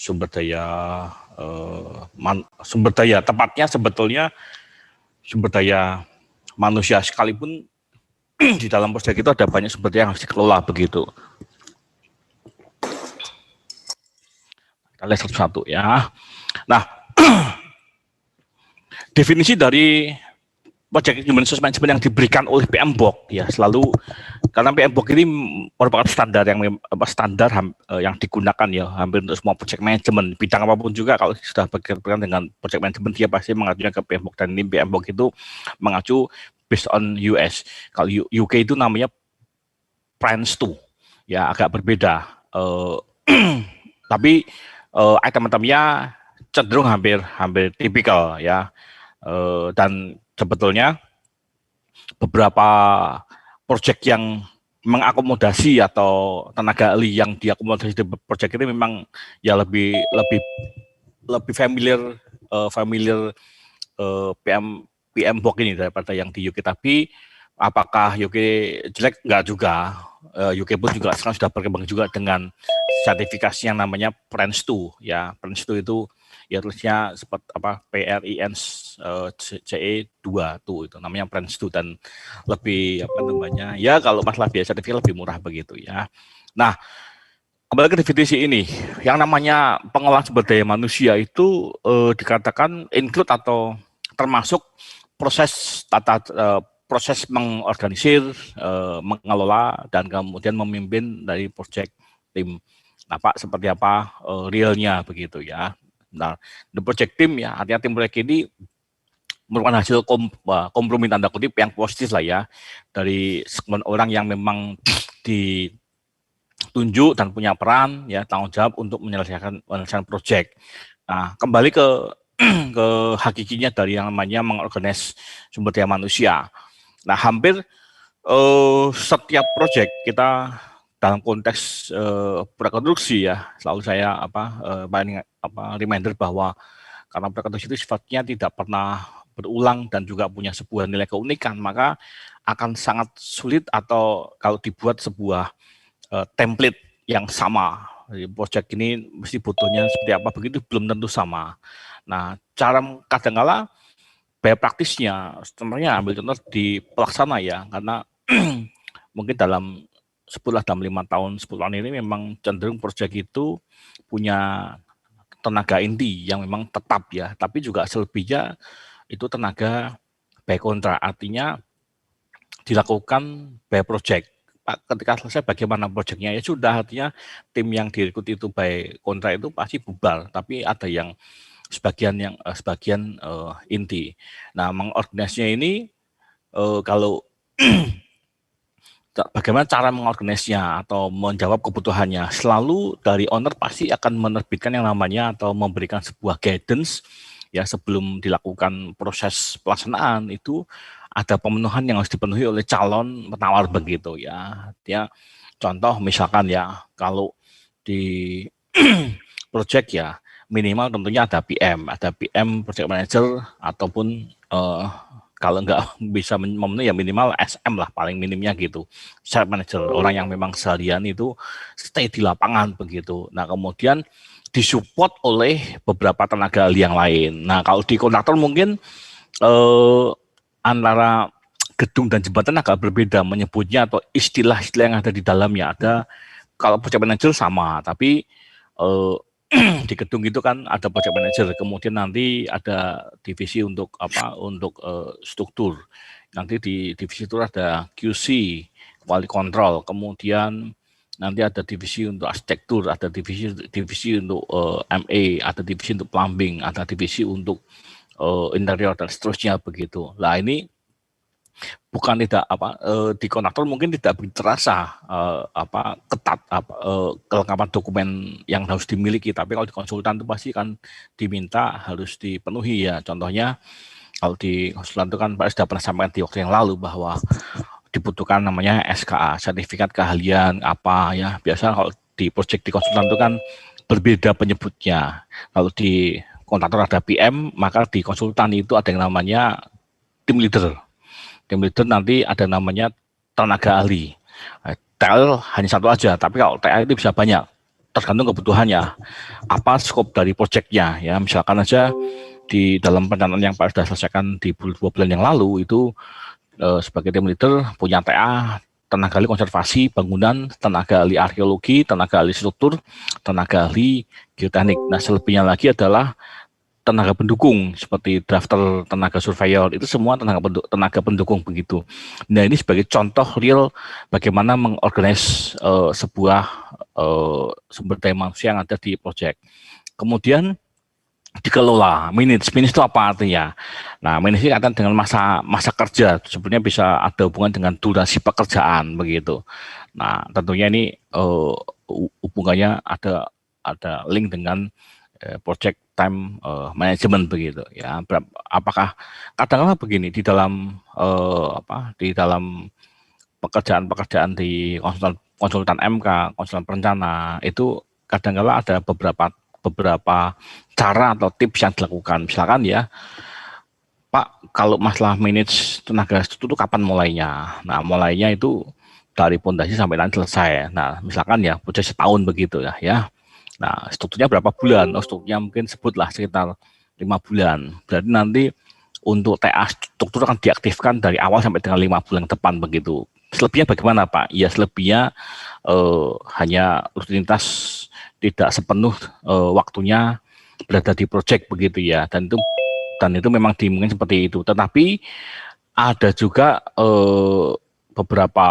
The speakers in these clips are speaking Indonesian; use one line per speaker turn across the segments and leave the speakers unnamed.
sumber daya sumber daya tepatnya sebetulnya sumber daya manusia, sekalipun di dalam proyek itu ada banyak sumber daya yang harus dikelola begitu. Kita lihat satu-satu ya. Nah, definisi dari Project Human Resource Management yang diberikan oleh PMBOK ya selalu, karena PMBOK ini merupakan standar yang digunakan ya hampir untuk semua project management bidang apapun juga. Kalau sudah berkaitan dengan project management dia pasti mengajunya ke PMBOK, dan ini PMBOK itu mengacu based on US. Kalau UK itu namanya PRINCE2 ya, agak berbeda, tapi item-itemnya cenderung hampir tipikal ya. Dan sebetulnya beberapa proyek yang mengakomodasi atau tenaga ahli yang diakomodasi di proyek ini memang ya lebih familiar PMBOK ini daripada yang di UK. Tapi apakah UK jelek? Enggak juga. UK pun juga sekarang sudah berkembang juga dengan sertifikasi yang namanya PRINCE2 ya. PRINCE2 itu ya tulisnya seperti apa, PRINCE2 tuh, itu namanya PRINCE2, dan lebih apa namanya ya, kalau masalah biaya sertifikat lebih murah begitu ya. Nah, kembali ke definisi ini, yang namanya pengolahan sumber daya manusia itu dikatakan include atau termasuk proses proses mengorganisir, mengelola, dan kemudian memimpin dari proyek tim. Nampak seperti apa realnya begitu ya. Nah, the project team ya, artinya tim proyek ini merupakan hasil kompromi tanda kutip yang positif lah ya, dari segmen orang yang memang ditunjuk dan punya peran ya, tanggung jawab untuk menyelesaikan proyek. Nah, kembali ke hakikinya dari yang namanya mengorganize sumber daya manusia. Nah, hampir setiap proyek kita dalam konteks prakonstruksi ya, selalu saya reminder bahwa karena prakonstruksi itu sifatnya tidak pernah berulang dan juga punya sebuah nilai keunikan, maka akan sangat sulit atau kalau dibuat sebuah template yang sama. Proyek ini mesti butuhnya seperti apa begitu, belum tentu sama. Nah, cara kadang-kala biaya praktisnya sebenarnya ambil contoh di pelaksana ya, karena mungkin dalam 10 tahun 10 tahun ini memang cenderung proyek itu punya tenaga inti yang memang tetap ya, tapi juga selebihnya itu tenaga by kontrak, artinya dilakukan by project. Ketika selesai bagaimana proyeknya ya sudah, artinya tim yang direkrut itu by kontrak itu pasti bubar, tapi ada yang sebagian inti. Nah, mengorganisasinya ini kalau bagaimana cara mengorganisasinya atau menjawab kebutuhannya, selalu dari owner pasti akan menerbitkan yang namanya atau memberikan sebuah guidance ya sebelum dilakukan proses pelaksanaan. Itu ada pemenuhan yang harus dipenuhi oleh calon penawar begitu ya. Dia contoh misalkan ya, kalau di project ya minimal tentunya ada PM project manager, ataupun kalau nggak bisa memenuhi ya minimal SM lah paling minimnya gitu, site manager, orang yang memang seharian itu stay di lapangan begitu. Nah, kemudian disupport oleh beberapa tenaga ahli yang lain. Nah, kalau di kontraktor mungkin antara gedung dan jembatan agak berbeda menyebutnya, atau istilah-istilah yang ada di dalamnya. Ada, kalau project manager sama, tapi di gedung itu kan ada project manager, kemudian nanti ada divisi untuk struktur, nanti di divisi itu ada QC, quality control, kemudian nanti ada divisi untuk arsitektur, ada divisi untuk MA, ada divisi untuk plumbing, ada divisi untuk interior dan seterusnya begitu. Nah, ini bukan tidak di kontraktor mungkin tidak begitu terasa ketat kelengkapan dokumen yang harus dimiliki, tapi kalau di konsultan itu pasti kan diminta harus dipenuhi ya. Contohnya kalau di konsultan itu kan Pak sudah pernah sampaikan di waktu yang lalu bahwa dibutuhkan namanya SKA, sertifikat keahlian apa ya. Biasa kalau di proyek di konsultan itu kan berbeda penyebutnya. Kalau di kontraktor ada PM, maka di konsultan itu ada yang namanya tim leader. Tim leader nanti ada namanya tenaga ahli. TL hanya satu aja, tapi kalau TL itu bisa banyak. tergantung kebutuhannya, apa skop dari proyeknya ya. Misalkan aja di dalam perencanaan yang Pak sudah selesaikan di 2 bulan yang lalu itu sebagai tim leader punya TA tenaga ahli konservasi bangunan, tenaga ahli arkeologi, tenaga ahli struktur, tenaga ahli geoteknik. Nah, selebihnya lagi adalah tenaga pendukung seperti drafter, tenaga surveyor, itu semua tenaga pendukung begitu. Nah, ini sebagai contoh real bagaimana mengorganize sebuah sumber daya manusia yang ada di proyek. Kemudian dikelola. Minutes itu apa artinya? Nah, minutes ini kaitan dengan masa kerja. Sebenarnya bisa ada hubungan dengan durasi pekerjaan begitu. Nah, tentunya ini hubungannya ada link dengan project time management begitu ya. Apakah kadang-kadang begini di dalam di dalam pekerjaan-pekerjaan di konsultan MK, konsultan perencana itu kadang-kadang ada beberapa cara atau tips yang dilakukan. Misalkan ya, Pak, kalau masalah manage tenaga struktur itu kapan mulainya? Nah, mulainya itu dari pondasi sampai nanti selesai. Nah, misalkan ya, proyek setahun begitu ya. Nah, strukturnya berapa bulan? Oh, strukturnya mungkin sebutlah sekitar 5 bulan. Berarti nanti untuk TA struktur akan diaktifkan dari awal sampai dengan 5 bulan depan begitu. Selebihnya bagaimana, Pak? Ya, selebihnya hanya rutinitas, tidak sepenuh waktunya berada di proyek begitu ya. Dan itu memang dimungkinkan seperti itu. Tetapi ada juga beberapa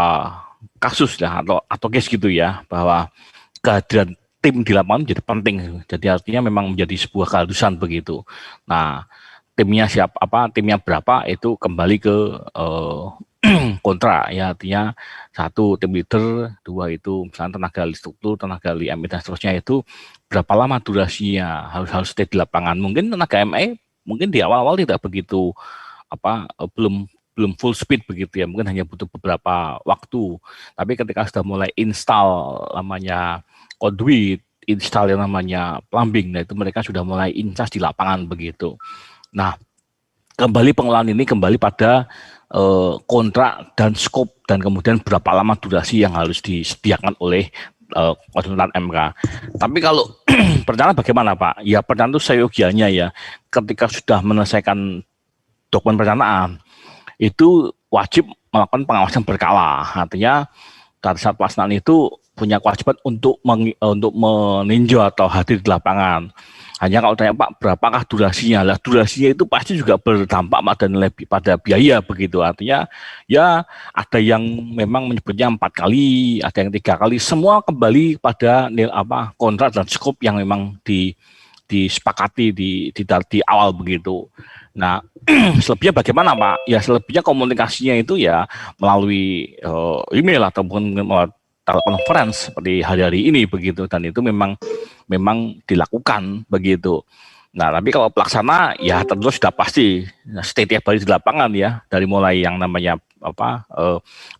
kasus ya atau case gitu ya, bahwa kehadiran tim di lapangan menjadi penting. Jadi artinya memang menjadi sebuah keharusan begitu. Nah, timnya timnya berapa itu kembali ke kontrak ya, artinya 1 tim leader, 2 itu misalnya tenaga ahli struktur, tenaga ahli ME dan seterusnya itu berapa lama durasinya, harus stay di lapangan. Mungkin tenaga ME mungkin di awal-awal tidak begitu belum full speed begitu ya, mungkin hanya butuh beberapa waktu. Tapi ketika sudah mulai install namanya conduit, install yang namanya plumbing, nah itu mereka sudah mulai incas di lapangan begitu. Nah, kembali pengelolaan ini kembali pada kontrak dan skop dan kemudian berapa lama durasi yang harus disediakan oleh konsultan MK. Tapi kalau perencanaan bagaimana, Pak? Ya, perencanaan itu seyogianya ya, ketika sudah menyelesaikan dokumen perencanaan itu wajib melakukan pengawasan berkala. Artinya dari saat pelaksanaan itu punya kewajiban untuk meninjau atau hadir di lapangan. Hanya kalau tanya, Pak, berapakah durasinya? Lah, durasinya itu pasti juga berdampak pada biaya begitu. Artinya ya ada yang memang menyebutnya 4 kali, ada yang 3 kali. Semua kembali pada kontrak dan skop yang memang disepakati di awal begitu. Nah, selebihnya bagaimana, Pak? Ya, selebihnya komunikasinya itu ya melalui email ataupun melalui telekonferensi seperti hari-hari ini begitu, dan itu memang dilakukan begitu. Nah, tapi kalau pelaksana ya tentu sudah pasti stay tiap hari di lapangan ya, dari mulai yang namanya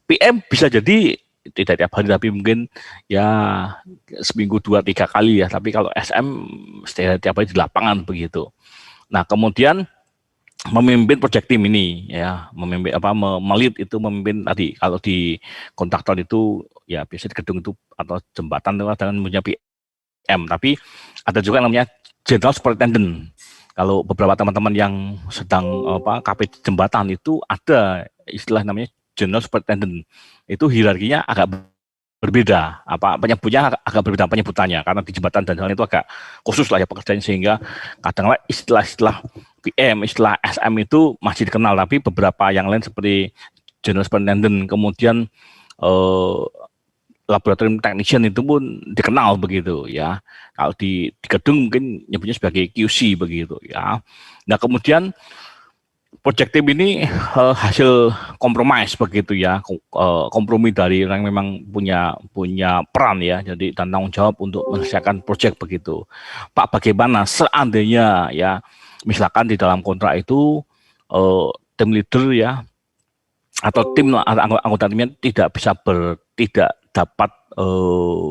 PM bisa jadi tidak tiap hari tapi mungkin ya seminggu 2-3 kali ya, tapi kalau SM stay tiap hari di lapangan begitu. Nah, kemudian memimpin proyek tim ini ya, melit itu memimpin tadi. Kalau di kontraktor itu ya biasanya di gedung itu atau jembatan itu dengan punya PM, tapi ada juga yang namanya general superintendent. Kalau beberapa teman-teman yang sedang KP jembatan itu ada istilah namanya general superintendent. Itu hierarkinya agak berbeda, penyebutnya agak berbeda penyebutannya, karena di jembatan dan jalan itu agak khusus lah ya pekerjaannya, sehingga kadang-kadang istilah PM, istilah SM itu masih dikenal, tapi beberapa yang lain seperti general superintendent, kemudian laboratorium technician itu pun dikenal begitu ya. Kalau di gedung mungkin nyebutnya sebagai QC begitu ya. Nah, kemudian project team ini hasil kompromis begitu ya, kompromi dari orang yang memang punya peran ya, jadi dan tanggung jawab untuk menyelesaikan project begitu. Pak, bagaimana seandainya ya, misalkan di dalam kontrak itu tim leader ya atau tim anggota timnya tidak dapat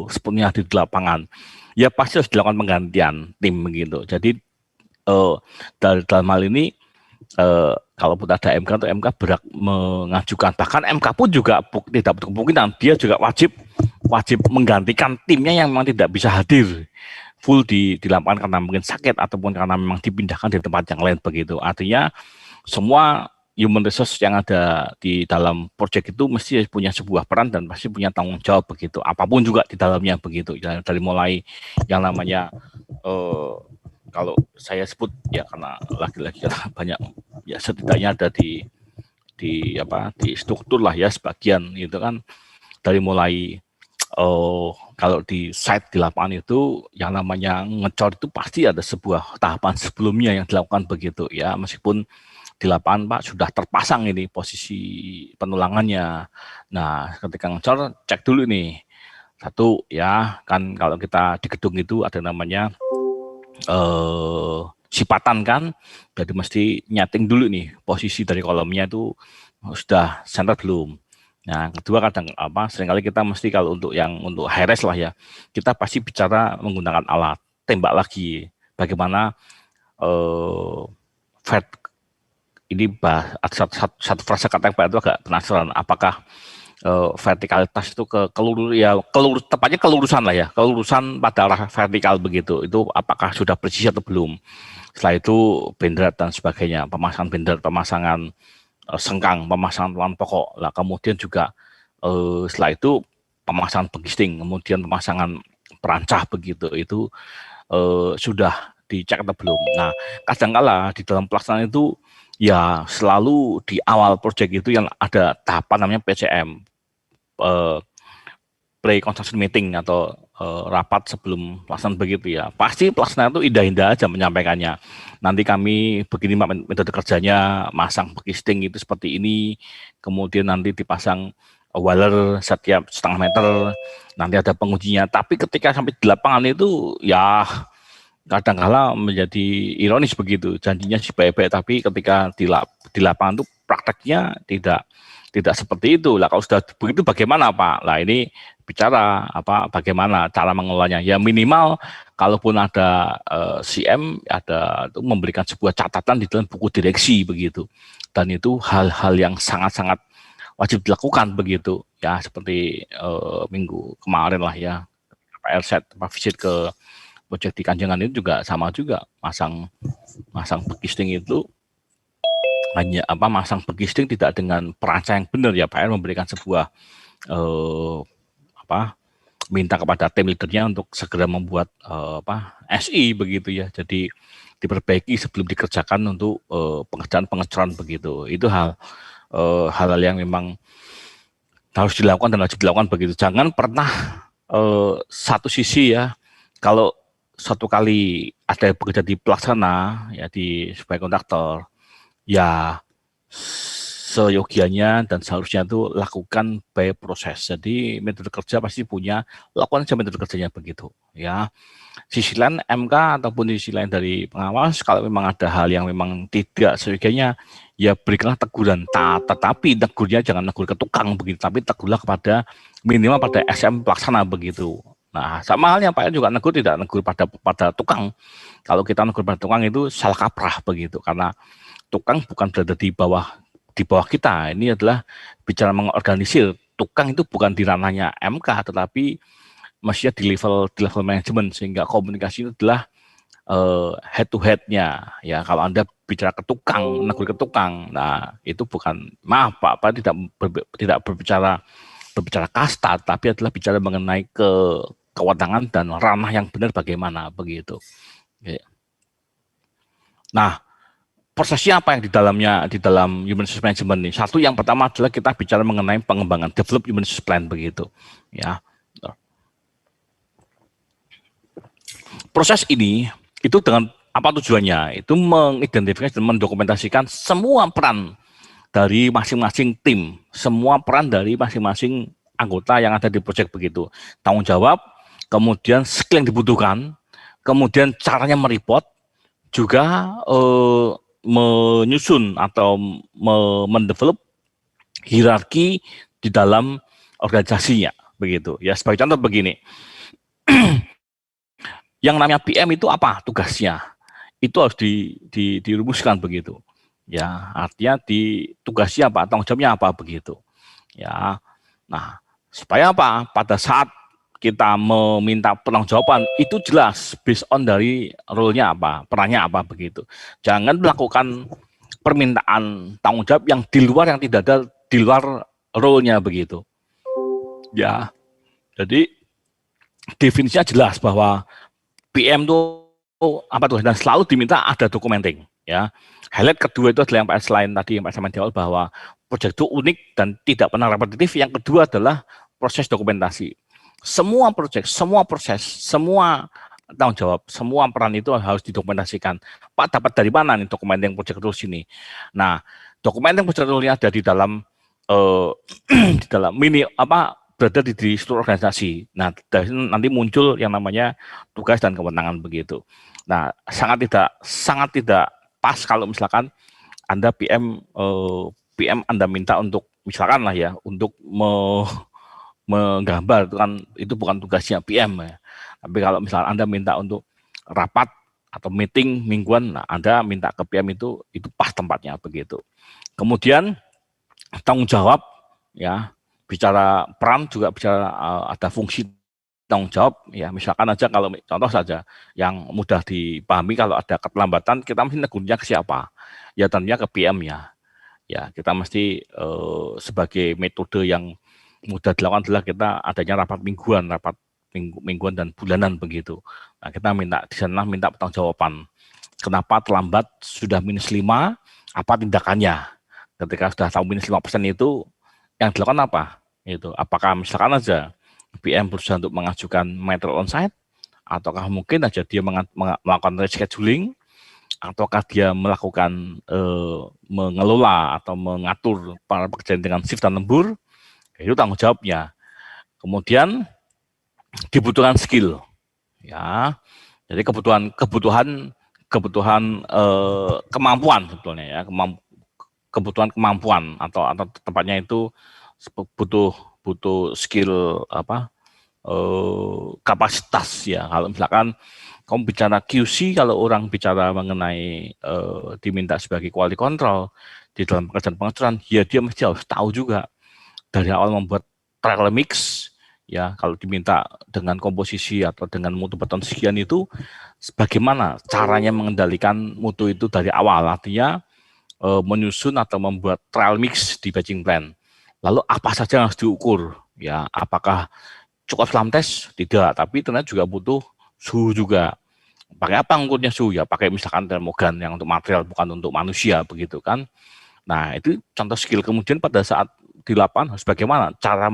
sepenuhnya di lapangan, ya pasti harus dilakukan penggantian tim begitu. Jadi dalam hal ini kalau pun ada MK atau MK berhak mengajukan, bahkan MK pun juga tidak kemungkinan, dia juga wajib wajib menggantikan timnya yang memang tidak bisa hadir full di lapangan karena mungkin sakit ataupun karena memang dipindahkan di tempat yang lain begitu. Artinya semua human resource yang ada di dalam proyek itu mesti punya sebuah peran dan pasti punya tanggung jawab begitu. Apapun juga di dalamnya begitu. Dari mulai yang namanya kalau saya sebut ya karena lagi-lagi banyak ya setidaknya ada di struktur lah ya sebagian itu kan dari mulai kalau di site di lapangan itu yang namanya ngecor itu pasti ada sebuah tahapan sebelumnya yang dilakukan begitu ya, meskipun di lapangan Pak sudah terpasang ini posisi penulangannya. Nah, ketika ngecor cek dulu nih. Satu ya, kan kalau kita di gedung itu ada namanya sipatan kan, jadi mesti nyeting dulu nih posisi dari kolomnya itu sudah center belum. Nah, kedua kadang seringkali kita mesti kalau untuk high res lah ya, kita pasti bicara menggunakan alat tembak lagi. Bagaimana ini satu frasa kata itu agak penasaran apakah vertikalitas itu tepatnya kelurusan lah ya, kelurusan pada arah vertikal begitu, itu apakah sudah presisi atau belum. Setelah itu bendera dan sebagainya, pemasangan bendera, pemasangan sengkang, pemasangan tulang pokok lah, kemudian juga setelah itu pemasangan penggisting, kemudian pemasangan perancah begitu, itu sudah dicek atau belum. Nah, kadangkala di dalam pelaksanaan itu ya selalu di awal proyek itu yang ada tahapan namanya PCM, pre-construction meeting atau rapat sebelum pelaksanaan begitu ya. Pasti pelaksanaan itu indah-indah aja menyampaikannya. Nanti kami begini metode kerjanya, masang pekisting itu seperti ini, kemudian nanti dipasang waler setiap setengah meter, nanti ada pengujinya. Tapi ketika sampai di lapangan itu ya kadang-kala menjadi ironis begitu, janjinya sih baik-baik tapi ketika di lapangan itu prakteknya tidak seperti itu. Lah kalau sudah begitu bagaimana Pak? Lah ini bicara bagaimana cara mengelolanya. Ya minimal kalaupun ada CM ada itu memberikan sebuah catatan di dalam buku direksi begitu. Dan itu hal-hal yang sangat-sangat wajib dilakukan begitu. Ya seperti minggu kemarin lah ya, RZ visit ke proyek di Kanjengan itu juga sama juga, masang pekisting itu hanya masang pekisting tidak dengan perancang yang benar ya, Pak R memberikan sebuah minta kepada tim leadernya untuk segera membuat SI begitu ya, jadi diperbaiki sebelum dikerjakan untuk pengerjaan pengecoran begitu. Itu hal-hal yang memang harus dilakukan dan wajib dilakukan begitu. Jangan pernah satu sisi ya, kalau satu kali ada yang bekerja di pelaksana ya sebagai kontraktor ya seyogianya dan seharusnya itu lakukan by proses. Jadi metode kerja pasti lakukan aja metode kerjanya begitu ya. Sisi lain MK ataupun sisi lain dari pengawas kalau memang ada hal yang memang tidak seyogianya ya berikanlah teguran, tetapi tegurnya jangan tegur ke tukang begitu, tapi tegurlah kepada minimal pada SM pelaksana begitu. Nah, sama halnya Pak juga tidak negur pada tukang. Kalau kita negur pada tukang itu salah kaprah begitu, karena tukang bukan berada di bawah kita. Ini adalah bicara mengorganisir. Tukang itu bukan di ranahnya MK, tetapi mestinya di level manajemen, sehingga komunikasi itu adalah head to head-nya. Ya, kalau Anda bicara ke tukang, negur ke tukang, nah itu bukan Pak tidak berbicara kasta, tapi adalah bicara mengenai kewenangan dan ranah yang benar bagaimana begitu. Nah, prosesnya apa yang di dalam human resource management ini? Satu, yang pertama adalah kita bicara mengenai pengembangan develop human resource plan begitu. Ya, proses ini itu dengan apa tujuannya? Itu mengidentifikasi dan mendokumentasikan semua peran dari masing-masing tim, semua peran dari masing-masing anggota yang ada di proyek begitu. Tanggung jawab, kemudian skill yang dibutuhkan, kemudian caranya mereport, juga menyusun atau mendevelop hierarki di dalam organisasinya begitu. Ya sebagai contoh begini, yang namanya PM itu apa tugasnya? Itu harus dirumuskan begitu. Ya artinya tugasnya apa, tanggung jawabnya apa begitu. Ya, nah supaya apa? Pada saat kita meminta pertanggungjawaban itu jelas based on dari role-nya apa, perannya apa begitu. Jangan melakukan permintaan tanggung jawab yang tidak ada di luar role-nya begitu. Ya, jadi definisinya jelas bahwa PM itu apa tuh, dan selalu diminta ada documenting. Ya, highlight kedua itu adalah yang selain tadi yang Pak Saman jawab bahwa proyek itu unik dan tidak pernah repetitif. Yang kedua adalah proses dokumentasi. Semua proyek, semua proses, semua tanggung jawab, semua peran itu harus didokumentasikan. Pak dapat dari mana nih dokumen project rules ini? Nah, dokumen project rules ini ada di dalam di dalam berada di seluruh organisasi. Nah, dari sini nanti muncul yang namanya tugas dan kewenangan begitu. Nah, sangat tidak pas kalau misalkan Anda PM Anda minta untuk misalkan lah ya untuk menggambar itu bukan tugasnya PM ya. Tapi kalau misalnya Anda minta untuk rapat atau meeting mingguan, nah Anda minta ke PM itu pas tempatnya begitu. Kemudian tanggung jawab ya, bicara peran juga bicara ada fungsi tanggung jawab ya. Misalkan aja kalau contoh saja yang mudah dipahami, kalau ada keterlambatan kita mesti negurnya ke siapa? Ya tentunya ke PM ya. Ya, kita mesti sebagai metode yang mudah dilakukan adalah kita adanya rapat mingguan dan bulanan begitu. Nah, kita di sana minta pertanggungjawaban. Kenapa terlambat sudah -5? Apa tindakannya? Ketika sudah tahu -5% itu yang dilakukan apa? Itu apakah misalkan aja PM berusaha untuk mengajukan material onsite, ataukah mungkin aja dia melakukan rescheduling, ataukah dia melakukan mengelola atau mengatur para pekerja dengan shift dan lembur? Itu tanggung jawabnya. Kemudian dibutuhkan skill, ya. Jadi kebutuhan kemampuan sebetulnya ya, kebutuhan kemampuan atau tepatnya itu butuh skill kapasitas ya. Kalau misalkan kamu bicara QC, kalau orang bicara mengenai diminta sebagai quality control di dalam pekerjaan pengecualian, ya dia mesti harus tahu juga dari awal membuat trial mix ya. Kalau diminta dengan komposisi atau dengan mutu beton sekian itu, bagaimana caranya mengendalikan mutu itu dari awal, artinya menyusun atau membuat trial mix di batching plan. Lalu apa saja yang harus diukur ya? Apakah cukup slam test? Tidak, tapi ternyata juga butuh suhu juga. Pakai apa ngukurnya suhu ya? Pakai misalkan termogan yang untuk material, bukan untuk manusia begitu kan. Nah, itu contoh skill. Kemudian pada saat di lapangan harus bagaimana cara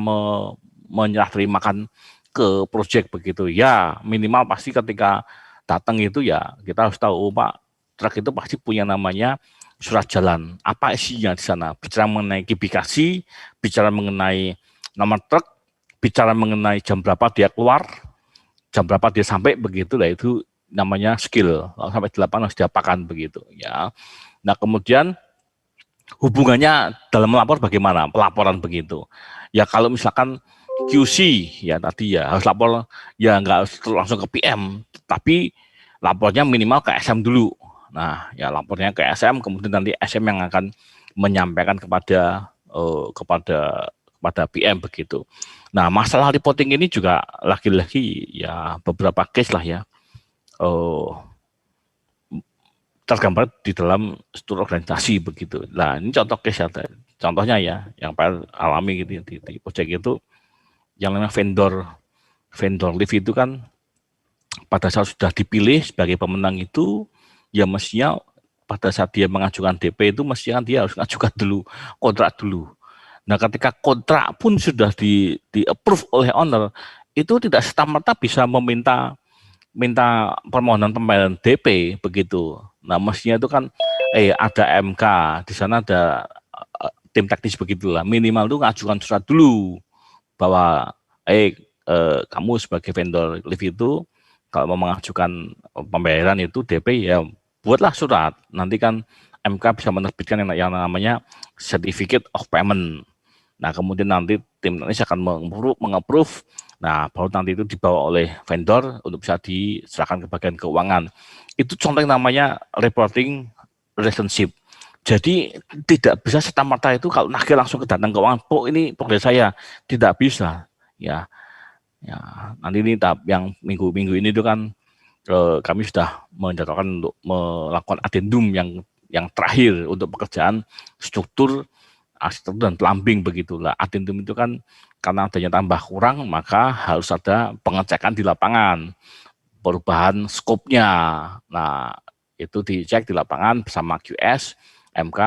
menyerah terimakan ke proyek begitu ya. Minimal pasti ketika datang itu ya kita harus tahu, Pak, truk itu pasti punya namanya surat jalan. Apa isinya di sana? Bicara mengenai kibifikasi, bicara mengenai nomor truk, bicara mengenai jam berapa dia keluar, jam berapa dia sampai begitu lah, itu namanya skill. Lalu sampai di lapangan harus diapakan begitu ya. Nah, kemudian hubungannya dalam melapor bagaimana? Pelaporan begitu. Ya kalau misalkan QC ya tadi ya harus lapor ya, nggak harus langsung ke PM, tapi lapornya minimal ke SM dulu. Nah ya lapornya ke SM, kemudian nanti SM yang akan menyampaikan kepada PM begitu. Nah masalah reporting ini juga lagi-lagi ya beberapa case lah ya. Tergambar di dalam struktur organisasi begitu. Nah ini contoh case ya, contohnya ya yang Pak alami gitu di proyek itu, yang namanya vendor lift itu kan pada saat sudah dipilih sebagai pemenang itu ya mestinya pada saat dia mengajukan DP itu mestinya dia harus mengajukan dulu kontrak dulu. Nah ketika kontrak pun sudah di approve oleh owner, itu tidak serta-merta bisa meminta permohonan pembayaran DP begitu. Nah mestinya itu kan ada MK di sana, ada tim teknis begitulah, minimal itu ngajukan surat dulu bahwa kamu sebagai vendor lift itu kalau mau mengajukan pembayaran itu DP ya buatlah surat, nanti kan MK bisa menerbitkan yang namanya certificate of payment. Nah kemudian nanti tim teknis akan mengapprove. Nah, baru nanti itu dibawa oleh vendor untuk bisa diserahkan ke bagian keuangan. Itu contoh yang namanya reporting relationship. Jadi tidak bisa serta-merta itu kalau nagih langsung ke datang keuangan, ini progres saya, tidak bisa. Ya, Ya, nanti ini tahap yang minggu-minggu ini itu kan kami sudah menjadwalkan untuk melakukan adendum yang terakhir untuk pekerjaan struktur, arsitektur dan plumbing begitulah. Adendum itu kan karena adanya tambah kurang, maka harus ada pengecekan di lapangan, perubahan skopnya. Nah, itu dicek di lapangan bersama QS, MK,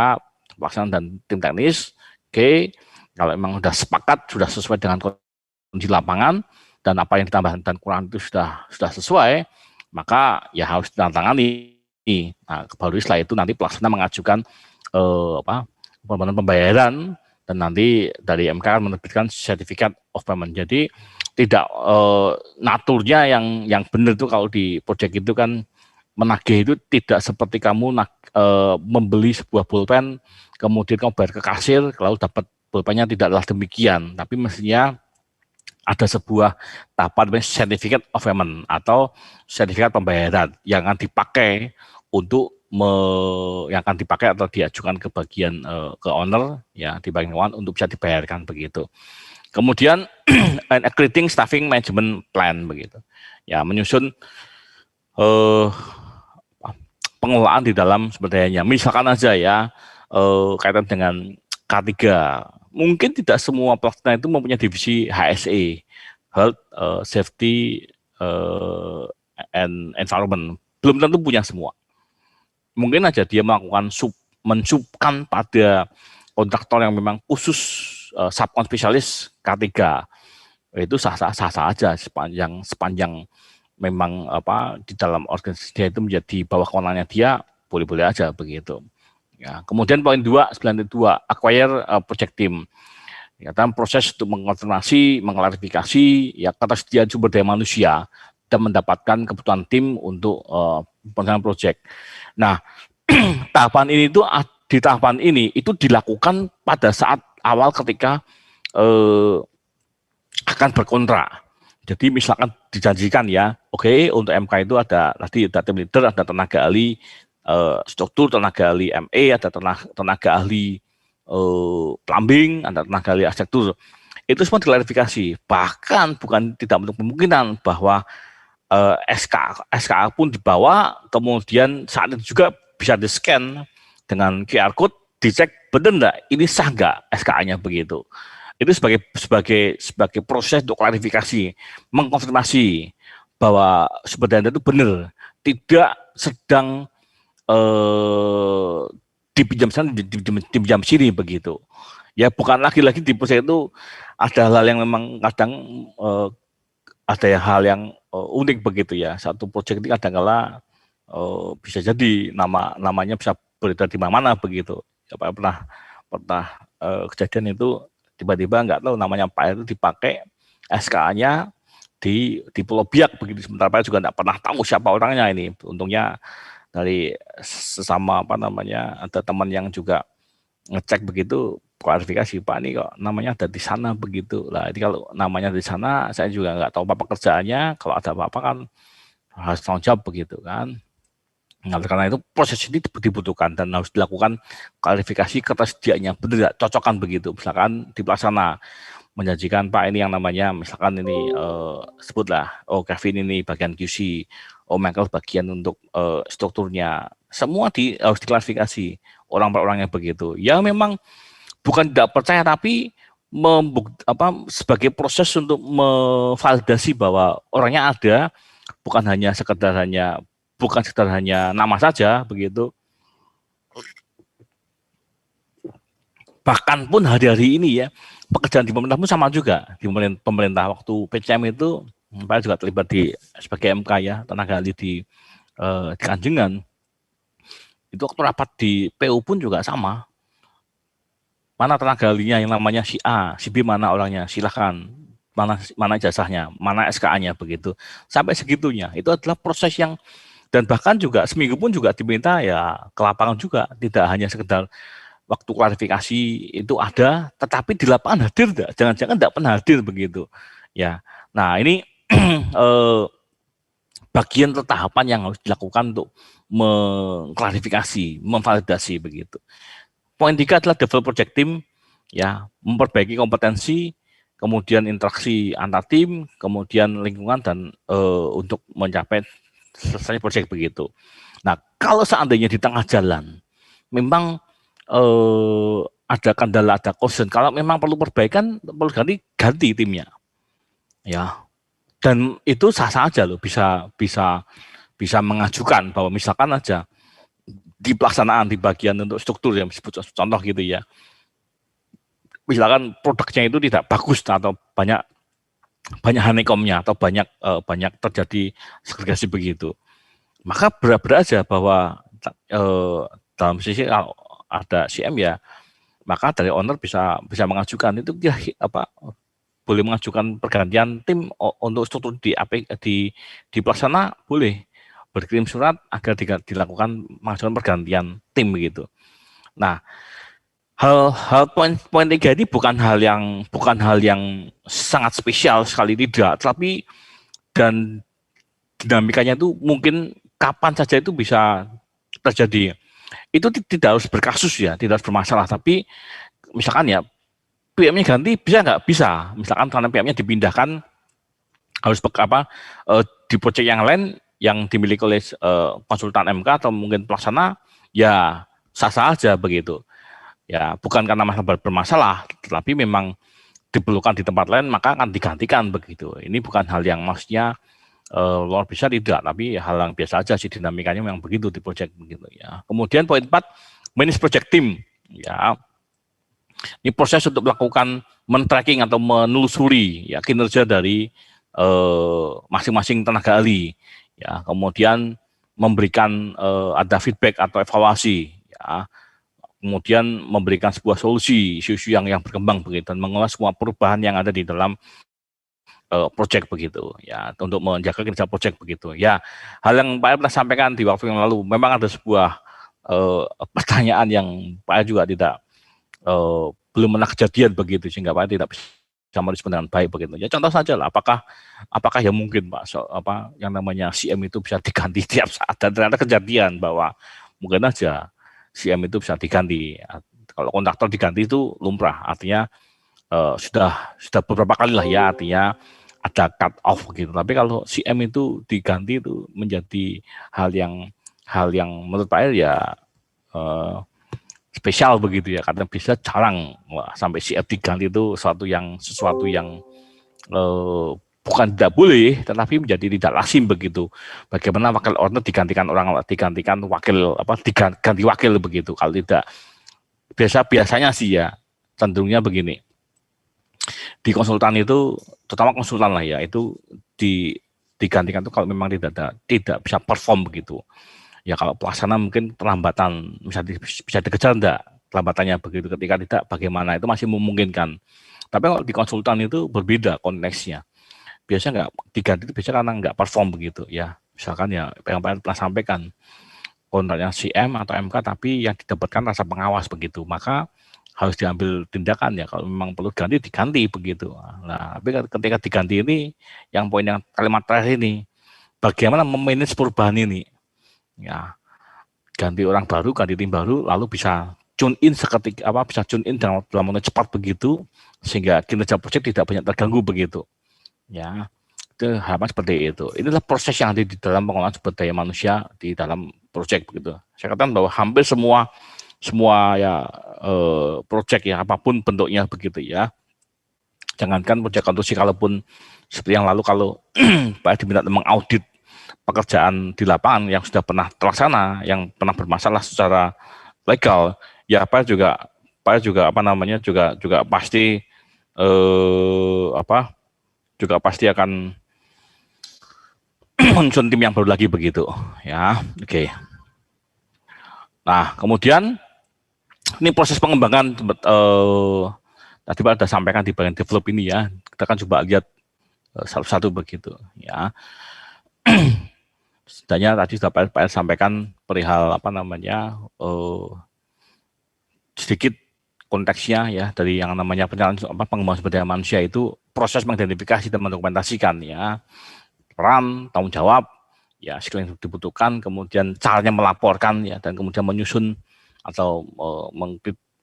pelaksanaan dan tim teknis. Oke, kalau memang sudah sepakat, sudah sesuai dengan kondisi lapangan, dan apa yang ditambahkan dan kurang itu sudah sesuai, maka ya harus ditandatangani. Nah, baru setelah itu nanti pelaksana mengajukan permohonan pembayaran, dan nanti dari MK menerbitkan sertifikat of payment. Jadi tidak naturnya yang benar itu kalau di proyek itu kan menagih itu tidak seperti kamu membeli sebuah pulpen, kemudian kamu bayar ke kasir, lalu dapat pulpennya, tidaklah demikian. Tapi mestinya ada sebuah tahapan certificate of payment atau sertifikat pembayaran yang akan dipakai untuk yang akan dipakai atau diajukan ke bagian ke owner ya, di bagian keuangan untuk bisa dibayarkan begitu. Kemudian creating staffing management plan begitu. Ya, menyusun pengelolaan di dalam sebenarnya. Misalkan aja ya kaitan dengan K3. Mungkin tidak semua pelaksana itu mempunyai divisi HSE, Health, Safety, and Environment. Belum tentu punya semua. Mungkin aja dia melakukan mensubkan pada kontraktor yang memang khusus subkon spesialis K3. Itu sah-sah aja sepanjang memang di dalam organisasi dia itu menjadi bawah kewenangannya dia, boleh-boleh aja begitu. Ya, kemudian poin 9.2 acquire project team. Ya, dalam proses untuk mengkonfirmasi, mengklarifikasi ya ketersediaan sumber daya manusia dan mendapatkan kebutuhan tim untuk penyelesaian proyek. Nah, tahapan ini itu di tahapan ini itu dilakukan pada saat awal ketika akan berkontrak. Jadi misalkan dijanjikan ya, oke, untuk MK itu ada tadi ada tim leader, ada tenaga ahli struktur, tenaga ahli ME, ada tenaga ahli plumbing, ada tenaga ahli arsitektur. Itu semua diklarifikasi. Bahkan bukan tidak menutup kemungkinan bahwa SKA pun dibawa, kemudian saat itu juga bisa di-scan dengan QR code, dicek benar enggak, ini sah enggak SKA-nya begitu. Itu sebagai proses untuk klarifikasi, mengkonfirmasi bahwa sebenarnya itu benar, tidak sedang dipinjam sana, dipinjam sini begitu. Ya bukan lagi-lagi di proses itu ada hal yang memang kadang ada hal yang unik begitu ya. Satu proyek ini kadang-kala bisa jadi namanya bisa beredar di mana-mana begitu. Ya, pernah kejadian itu tiba-tiba nggak tahu namanya Pak itu dipakai SK-nya di Pulau Biak begitu, sementara Pak juga nggak pernah tahu siapa orangnya ini. Untungnya dari sesama ada teman yang juga ngecek begitu, klarifikasi, Pak ini kok namanya ada di sana begitu. Lah ini kalau namanya di sana saya juga nggak tahu apa pekerjaannya, kalau ada apa-apa kan harus tanggung jawab begitu kan. Nah, karena itu proses ini dibutuhkan dan harus dilakukan klarifikasi ketersediaannya, benar cocokan begitu. Misalkan di pelaksana menjanjikan Pak ini yang namanya misalkan ini sebutlah, oh Kevin ini bagian QC, oh Michael bagian untuk strukturnya, semua harus diklarifikasi orang per orangnya begitu. Ya memang bukan tidak percaya, tapi sebagai proses untuk memvalidasi bahwa orangnya ada, bukan sekedar hanya nama saja begitu. Bahkan pun hari-hari ini ya, pekerjaan di pemerintah pun sama juga. Di pemerintah waktu PCM itu, saya juga terlibat sebagai MK ya, tenaga ahli di Kanjengan. Itu waktu rapat di PU pun juga sama. Mana tenaga ahlinya yang namanya si A, si B mana orangnya, silahkan. Mana ijazahnya, mana SKA-nya begitu. Sampai segitunya. Itu adalah proses yang, dan bahkan juga seminggu pun juga diminta ya ke lapangan juga, tidak hanya sekedar waktu klarifikasi itu ada, tetapi di lapangan hadir enggak? Jangan-jangan enggak pernah hadir begitu. Ya. Nah, ini bagian tahapan yang harus dilakukan untuk mengklarifikasi, memvalidasi begitu. Poin 3 adalah develop project team, ya, memperbaiki kompetensi, kemudian interaksi antar tim, kemudian lingkungan dan untuk mencapai selesai proyek begitu. Nah, kalau seandainya di tengah jalan memang ada kendala, ada concern, kalau memang perlu perbaikan, perlu ganti timnya, ya. Dan itu sah-sah aja loh, bisa mengajukan bahwa misalkan aja di pelaksanaan di bagian untuk struktur yang disebut contoh gitu ya, misalkan produknya itu tidak bagus atau banyak honeycomb-nya atau banyak terjadi segregasi begitu, maka berat aja bahwa dalam sisi kalau ada CM ya, maka dari owner bisa mengajukan itu boleh mengajukan pergantian tim untuk struktur di pelaksana, boleh berkirim surat agar dilakukan mengajukan pergantian tim begitu. Nah, hal poin 3 ini bukan hal yang sangat spesial, sekali tidak, tapi dan dinamikanya itu mungkin kapan saja itu bisa terjadi. Itu tidak harus berkasus ya, tidak harus bermasalah, tapi misalkan ya PM-nya ganti, bisa nggak? Bisa. Misalkan karena PM-nya dipindahkan harus di proyek yang lain yang dimiliki oleh konsultan MK atau mungkin pelaksana, ya sah-sah aja begitu. Ya, bukan karena masalah bermasalah, tetapi memang diperlukan di tempat lain, maka akan digantikan begitu. Ini bukan hal yang maksudnya luar biasa, tidak, tapi hal yang biasa aja sih, dinamikanya memang begitu di proyek begitu ya. Kemudian poin 4, manage project team. Ya, ini proses untuk melakukan men-tracking atau menelusuri ya kinerja dari masing-masing tenaga ahli. Ya, kemudian memberikan ada feedback atau evaluasi. Ya, kemudian memberikan sebuah solusi isu-isu yang berkembang begitu, dan mengolah semua perubahan yang ada di dalam project begitu ya, untuk menjaga kinerja project begitu ya. Hal yang Pak pernah sampaikan di waktu yang lalu, memang ada sebuah pertanyaan yang Pak juga belum pernah kejadian begitu, sehingga Pak tidak bisa merespon dengan baik begitu ya. Contoh saja lah, apakah ya mungkin Pak yang namanya CM itu bisa diganti tiap saat, dan ternyata kejadian bahwa mungkin aja CM itu bisa diganti. Kalau kontraktor diganti itu lumrah, artinya sudah beberapa kali lah ya, artinya ada cut off gitu. Tapi kalau CM itu diganti itu menjadi hal yang menurut Pak ya spesial begitu ya, karena bisa jarang sampai CM diganti itu sesuatu yang bukan tidak boleh, tetapi menjadi tidak lazim begitu. Bagaimana wakil owner diganti wakil begitu. Kalau tidak, biasanya sih ya cenderungnya begini. Di konsultan itu, terutama konsultan lah ya, itu digantikan itu kalau memang tidak bisa perform begitu. Ya kalau pelaksana mungkin terlambatan, bisa dikejar enggak terlambatannya begitu, ketika tidak bagaimana, itu masih memungkinkan. Tapi kalau di konsultan itu berbeda konteksnya. Biasanya nggak diganti itu biasanya karena nggak perform begitu ya. Misalkan ya yang pernah sampaikan, kontraknya CM atau MK tapi yang didapatkan rasa pengawas begitu, maka harus diambil tindakan ya, kalau memang perlu diganti begitu. Nah, tapi ketika diganti ini, yang poin yang kalimat terakhir ini, bagaimana memanage perubahan ini? Ya, ganti orang baru, ganti tim baru, lalu bisa tune in bisa tune in dalam waktu cepat begitu, sehingga kinerja proyek tidak banyak terganggu begitu. Ya, itu harapan seperti itu. Inilah proses yang ada di dalam pengelolaan sumber daya manusia di dalam proyek begitu. Saya katakan bahwa hampir semua ya proyek ya, apapun bentuknya begitu ya. Jangankan proyek konstruksi, kalaupun seperti yang lalu, kalau Pak diminta mengaudit pekerjaan di lapangan yang sudah pernah terlaksana, yang pernah bermasalah secara legal, ya Pak juga pasti juga pasti akan menyusun tim yang baru lagi begitu ya. Oke. Nah, kemudian ini proses pengembangan tadi Pak sudah sampaikan di bagian develop ini ya. Kita kan coba lihat satu-satu begitu ya. Setidaknya tadi sudah Pak sampaikan perihal sedikit konteksnya ya, dari yang namanya pengembangan sumber daya manusia itu proses mengidentifikasi dan mendokumentasikan ya peran, tanggung jawab, ya skill yang dibutuhkan, kemudian caranya melaporkan ya, dan kemudian menyusun atau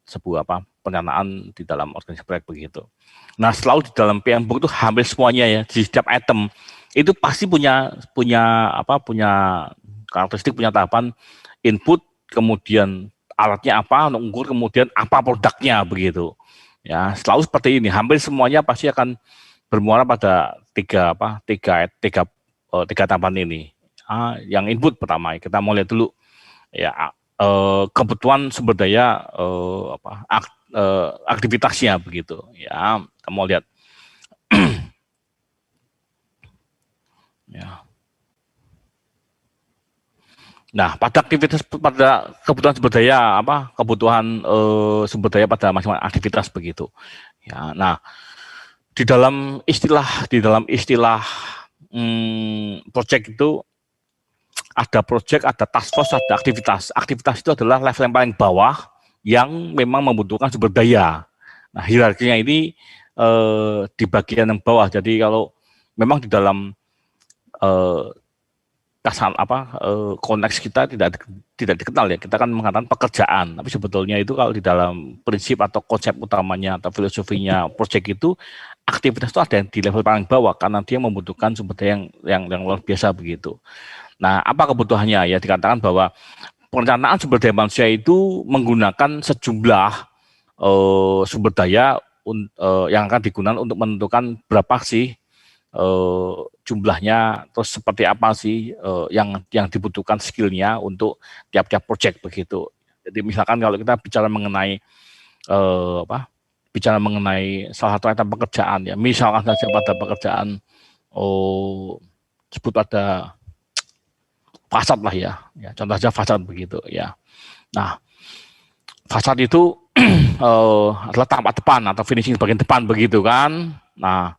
sebuah perencanaan di dalam organisasi proyek begitu. Nah, selalu di dalam PMBOK itu hampir semuanya ya, di setiap item itu pasti punya karakteristik, punya tahapan input, kemudian alatnya apa, mengukur, kemudian apa produknya begitu. Ya, selalu seperti ini. Hampir semuanya pasti akan bermuara pada tiga tahapan ini. Yang input pertama, kita mau lihat dulu ya kebutuhan sumber daya aktivitasnya begitu. Ya, kita mau lihat. Ya. Nah, pada kebutuhan sumber daya kebutuhan sumber daya pada masing-masing aktivitas begitu. Ya, nah di dalam istilah project itu ada project, ada task force, ada aktivitas. Aktivitas itu adalah level yang paling bawah yang memang membutuhkan sumber daya. Nah, hierarkinya ini di bagian yang bawah. Jadi kalau memang di dalam konteks kita tidak dikenal ya, kita kan mengatakan pekerjaan, tapi sebetulnya itu kalau di dalam prinsip atau konsep utamanya atau filosofinya proyek itu, aktivitas itu ada yang di level paling bawah karena dia membutuhkan sumber daya yang luar biasa begitu. Nah, apa kebutuhannya ya, dikatakan bahwa perencanaan sumber daya manusia itu menggunakan sejumlah sumber daya yang akan digunakan untuk menentukan berapa sih jumlahnya, terus seperti apa sih yang dibutuhkan skillnya untuk tiap-tiap project begitu. Jadi misalkan kalau kita bicara mengenai salah satu item pekerjaan ya, misalkan saja pada pekerjaan sebut pada fasad lah ya, contoh saja fasad begitu ya. Nah, fasad itu adalah tampak depan atau finishing bagian depan begitu kan. Nah,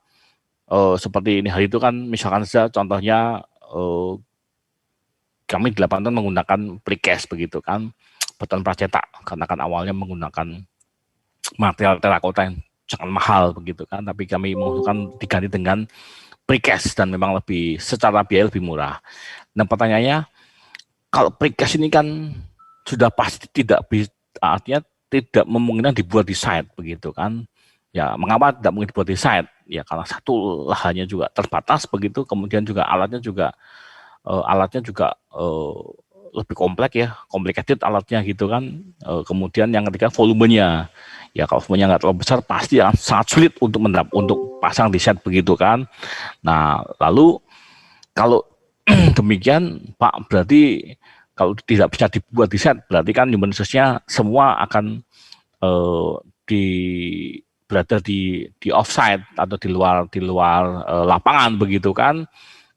seperti ini hari itu kan misalkan saja contohnya kami di lapangan menggunakan precast begitu kan, beton pracetak, karena kan awalnya menggunakan material terakota yang sangat mahal begitu kan, tapi kami mengusulkan diganti dengan precast dan memang secara biaya lebih murah. Nah, pertanyaannya, kalau precast ini kan sudah pasti artinya tidak memungkinkan dibuat di site begitu kan. Ya, mengapa tidak mungkin dibuat di site? Ya, karena satu, lahannya juga terbatas begitu, kemudian juga alatnya juga lebih kompleks ya, complicated alatnya gitu kan. Kemudian yang ketiga volumenya. Ya, kalau volumenya nggak terlalu besar pasti akan sangat sulit untuk pasang di site begitu kan. Nah, lalu kalau demikian Pak, berarti kalau tidak bisa dibuat di site, berarti kan human resource-nya semua akan berada di offsite atau di luar lapangan begitu kan.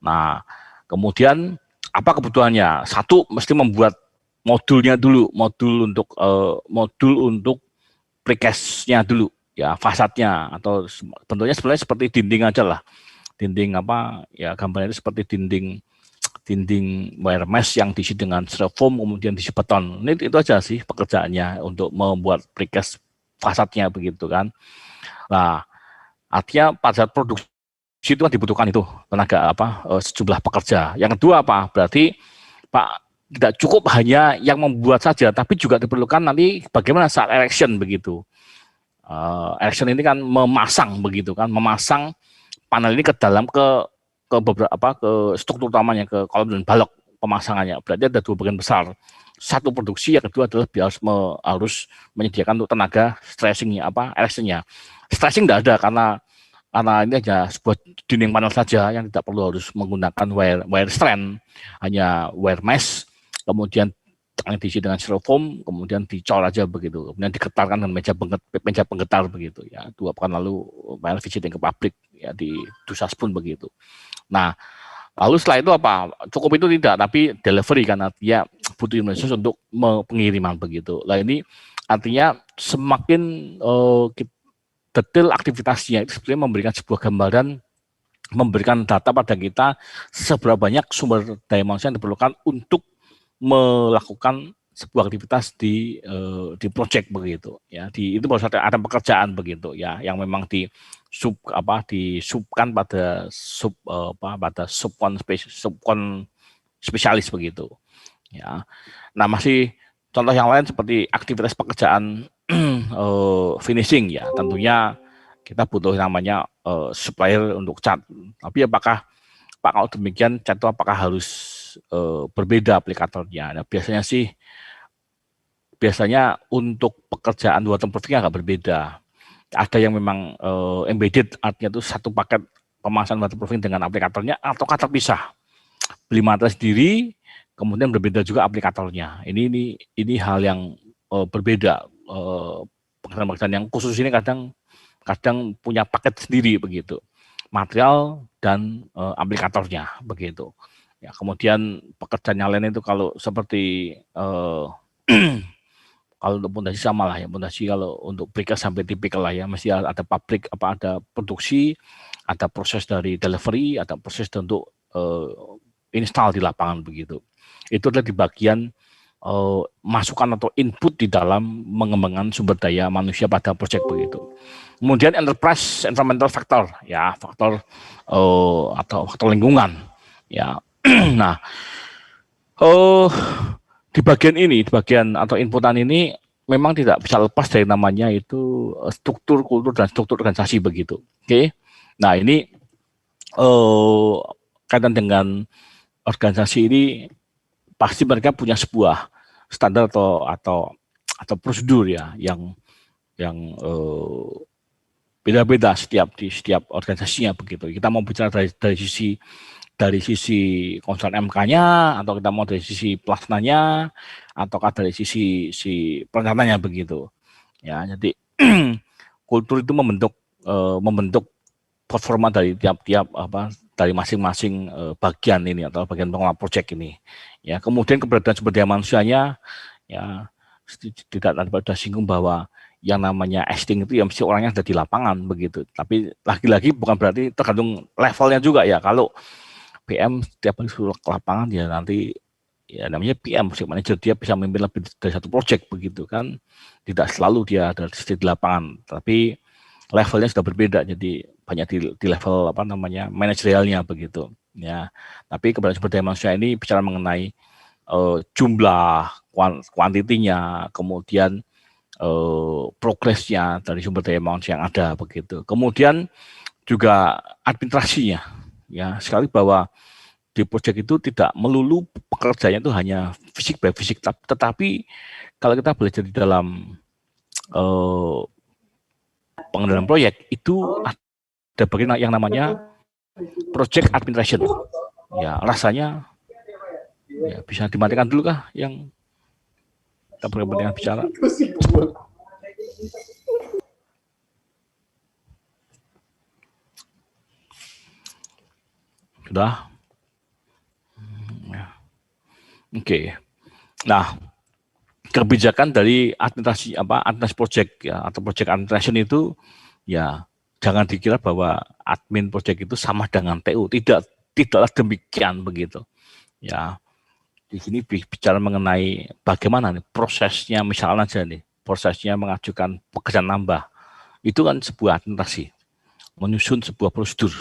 Nah, kemudian apa kebutuhannya? Satu, mesti membuat modulnya dulu, modul untuk precast-nya dulu ya, fasadnya, atau bentuknya sebenarnya seperti dinding aja lah. Dinding ya, gambarnya itu seperti dinding wire mesh yang diisi dengan styrofoam kemudian diisi beton. Itu aja sih pekerjaannya untuk membuat precast fasadnya begitu kan. Nah, artinya pada saat produksi itu kan dibutuhkan itu tenaga sejumlah pekerja. Yang kedua berarti Pak, tidak cukup hanya yang membuat saja, tapi juga diperlukan nanti bagaimana saat erection begitu. Erection ini kan memasang begitu kan, memasang panel ini ke dalam ke struktur utamanya, ke kolom dan balok pemasangannya. Berarti ada dua bagian besar. Satu produksi, yang kedua adalah harus menyediakan untuk tenaga stressingnya, erectionnya. Stressing tidak ada karena ini hanya sebuah dinding panel saja yang tidak perlu harus menggunakan wire strand, hanya wire mesh, kemudian diisi dengan styrofoam, kemudian dicor aja begitu, kemudian diketarkan dengan meja penggetar begitu ya. Dua pekan lalu main visiting ke pabrik ya di Dusaspun begitu. Nah, lalu setelah itu cukup itu tidak, tapi delivery karena dia butuh Indonesia untuk pengiriman begitu. Nah, ini artinya semakin detail aktivitasnya itu sebenarnya memberikan sebuah gambaran, memberikan data pada kita seberapa banyak sumber daya manusia yang diperlukan untuk melakukan sebuah aktivitas di project begitu ya. Itu baru satu ada pekerjaan begitu ya, yang memang disubkan pada subkon spesialis begitu ya. Nah, masih contoh yang lain seperti aktivitas pekerjaan finishing ya, tentunya kita butuh namanya supplier untuk cat. Tapi apakah Pak kalau demikian cat itu apakah harus berbeda aplikatornya? Nah, biasanya untuk pekerjaan waterproofing agak berbeda. Ada yang memang embedded, artinya itu satu paket pemasangan waterproofing dengan aplikatornya, ataukah terpisah. Beli material sendiri, kemudian berbeda juga aplikatornya. Ini hal yang berbeda. Pekerjaan-pekerjaan yang khusus ini kadang punya paket sendiri begitu, material dan aplikatornya begitu. Ya, kemudian pekerjaan yang lain itu kalau seperti kalau untuk pondasi sama lah ya, pondasi kalau untuk precast sampai tipikal lah ya, mesti ada pabrik ada produksi, ada proses dari delivery, ada proses untuk install di lapangan begitu. Itu adalah di bagian masukan atau input di dalam mengembangkan sumber daya manusia pada proyek begitu. Kemudian enterprise environmental factor ya, faktor atau faktor lingkungan ya. Nah, di bagian ini, di bagian atau inputan ini memang tidak bisa lepas dari namanya itu struktur kultur dan struktur organisasi begitu. Oke. Nah, ini kaitan dengan organisasi ini pasti mereka punya sebuah standar atau prosedur ya yang beda-beda di setiap organisasinya begitu. Kita mau bicara dari sisi konsen MK-nya, atau kita mau dari sisi pelaksanaannya, ataukah dari sisi perencanaannya begitu. Ya, jadi kultur itu membentuk performa dari tiap-tiap dari masing-masing bagian ini atau bagian pengelola proyek ini. Ya, kemudian keberadaan sumber daya manusianya, ya tidak ada singgung bahwa yang namanya esting itu ya mesti orangnya ada di lapangan begitu. Tapi lagi-lagi bukan berarti tergantung levelnya juga ya. Kalau PM setiap hari suruh ke lapangan ya nanti ya namanya PM, project manager, dia bisa memimpin lebih dari satu project begitu kan. Tidak selalu dia ada di lapangan, tapi levelnya sudah berbeda, jadi banyak di level manajerialnya begitu ya. Tapi keberadaan sumber daya manusia ini bicara mengenai jumlah, kuantitinya, kemudian progresnya dari sumber daya manusia yang ada begitu. Kemudian juga administrasinya ya, sekali bahwa di proyek itu tidak melulu pekerjaannya itu hanya fisik by fisik, tetapi kalau kita belajar di dalam pengendalian proyek itu ada bagian yang namanya project administration. Ya, rasanya ya bisa dimatikan dulu kah yang kita berkepentingan bicara? Sudah? Oke. Nah, kebijakan dari administrasi project ya, atau project administration itu ya jangan dikira bahwa admin project itu sama dengan TU, tidaklah demikian begitu. Ya, di sini bicara mengenai bagaimana nih prosesnya, misalnya aja nih, prosesnya mengajukan pekerjaan nambah. Itu kan sebuah administrasi, menyusun sebuah prosedur.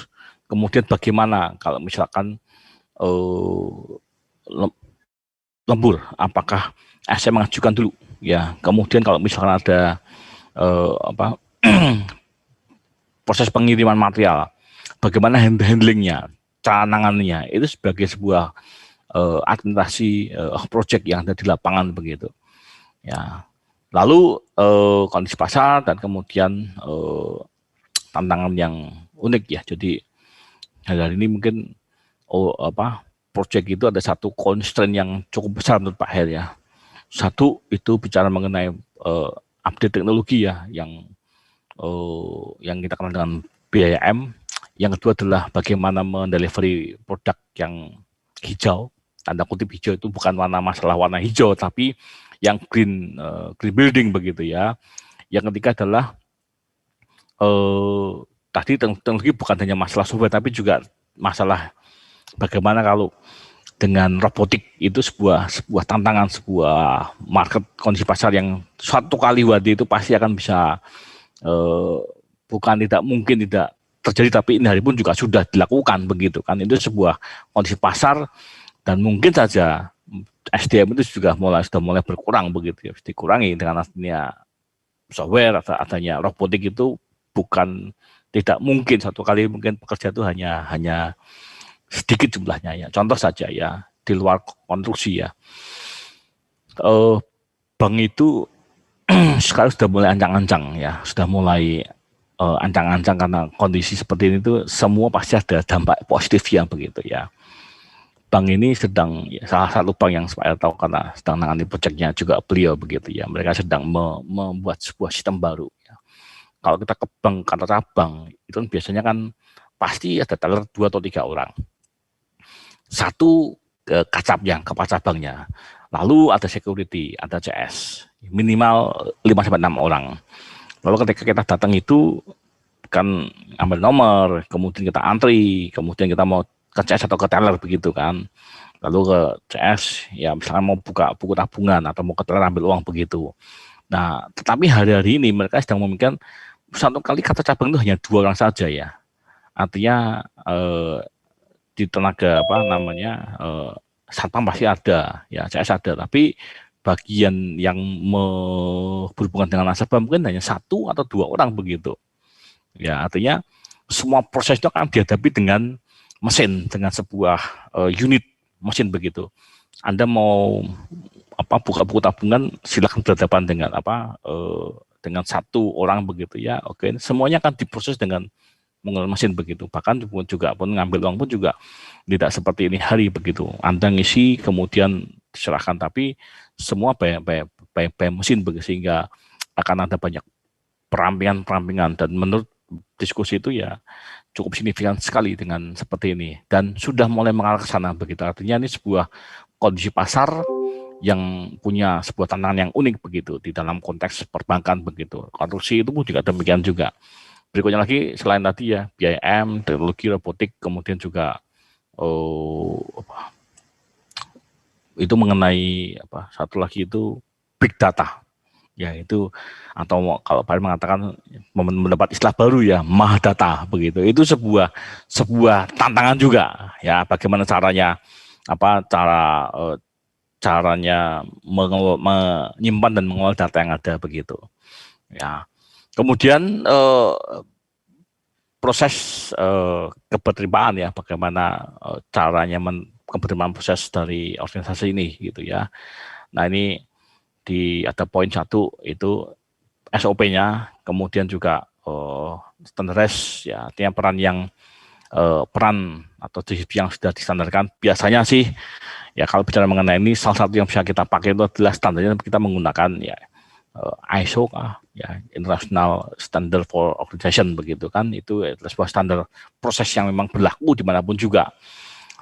Kemudian bagaimana kalau misalkan lembur, apakah saya mengajukan dulu ya. Kemudian kalau misalkan ada proses pengiriman material, bagaimana handlingnya, canangannya, itu sebagai sebuah administrasi project yang ada di lapangan begitu. Ya, lalu kondisi pasar dan kemudian tantangan yang unik ya. Jadi hari ini mungkin project itu ada satu constraint yang cukup besar menurut Pak Her ya. Satu itu bicara mengenai update teknologi ya, yang kita kenal dengan BIM. Yang kedua adalah bagaimana mendelivery produk yang hijau, tanda kutip hijau itu bukan masalah warna hijau, tapi yang green building begitu ya. Yang ketiga adalah tadi teknologi bukan hanya masalah software, tapi juga masalah bagaimana kalau dengan robotik, itu sebuah tantangan, sebuah market, kondisi pasar yang suatu kali waktu itu pasti akan bisa bukan tidak mungkin tidak terjadi, tapi ini hari pun juga sudah dilakukan begitu kan. Itu sebuah kondisi pasar dan mungkin saja SDM itu juga sudah mulai berkurang begitu ya, dikurangi dengan adanya software atau adanya robotik itu bukan tidak mungkin satu kali mungkin pekerja itu hanya sedikit jumlahnya ya. Contoh saja ya di luar konstruksi ya. Bank itu sekarang sudah mulai ancang-ancang ya, sudah mulai ancang-ancang karena kondisi seperti ini tuh semua pasti ada dampak positifnya begitu ya. Bank ini sedang salah satu bank yang saya tahu karena sedang menangani proyeknya juga beliau begitu ya. Mereka sedang membuat sebuah sistem baru. Ya. Kalau kita ke bank kantor cabang itu biasanya kan pasti ada teller 2 atau 3 orang. Satu ke kacapnya, ke cabangnya. Lalu ada security, ada CS, minimal 5-6 orang. Lalu ketika kita datang itu kan ambil nomor, kemudian kita antri, kemudian kita mau ke CS atau ke teller begitu kan. Lalu ke CS ya misalnya mau buka buku tabungan atau mau ke teller ambil uang begitu. Nah, tetapi hari-hari ini mereka sedang memikirkan satu kali kata cabang itu hanya 2 orang saja ya. Artinya di tenaga apa namanya satpam pasti ada ya, CS ada, tapi bagian yang berhubungan dengan nasabah mungkin hanya 1 atau 2 orang begitu. Ya, artinya semua proses itu akan dihadapi dengan mesin, dengan sebuah unit mesin begitu. Anda mau buka buku tabungan, silakan berhadapan dengan dengan 1 orang begitu ya. Oke, semuanya akan diproses dengan menggunakan mesin begitu. Bahkan juga pun ngambil uang pun juga tidak seperti ini hari begitu. Anda ngisi kemudian diserahkan, tapi semua bayar mesin begitu, sehingga akan ada banyak perampingan dan menurut diskusi itu ya cukup signifikan sekali dengan seperti ini dan sudah mulai mengarah ke sana begitu. Artinya ini sebuah kondisi pasar yang punya sebuah tantangan yang unik begitu di dalam konteks perbankan begitu. Konstruksi itu pun juga demikian juga. Berikutnya lagi selain tadi ya BIM, teknologi robotik, kemudian juga itu mengenai satu lagi itu big data. Ya itu atau kalau Pak mengatakan mendapat istilah baru ya mahadata begitu. Itu sebuah tantangan juga ya, bagaimana caranya caranya menyimpan dan mengelola data yang ada begitu. Ya. Kemudian proses keberterimaan ya, bagaimana caranya keberterimaan proses dari organisasi ini gitu ya. Nah ini ada poin 1 itu SOP-nya, kemudian juga standardized ya, artinya peran atau divisi yang sudah distandarkan. Biasanya sih ya kalau bicara mengenai ini salah satu yang bisa kita pakai itu adalah standarnya kita menggunakan ya ISO ya, International Standard for Organization begitu kan, itu adalah sebuah standar proses yang memang berlaku dimanapun juga.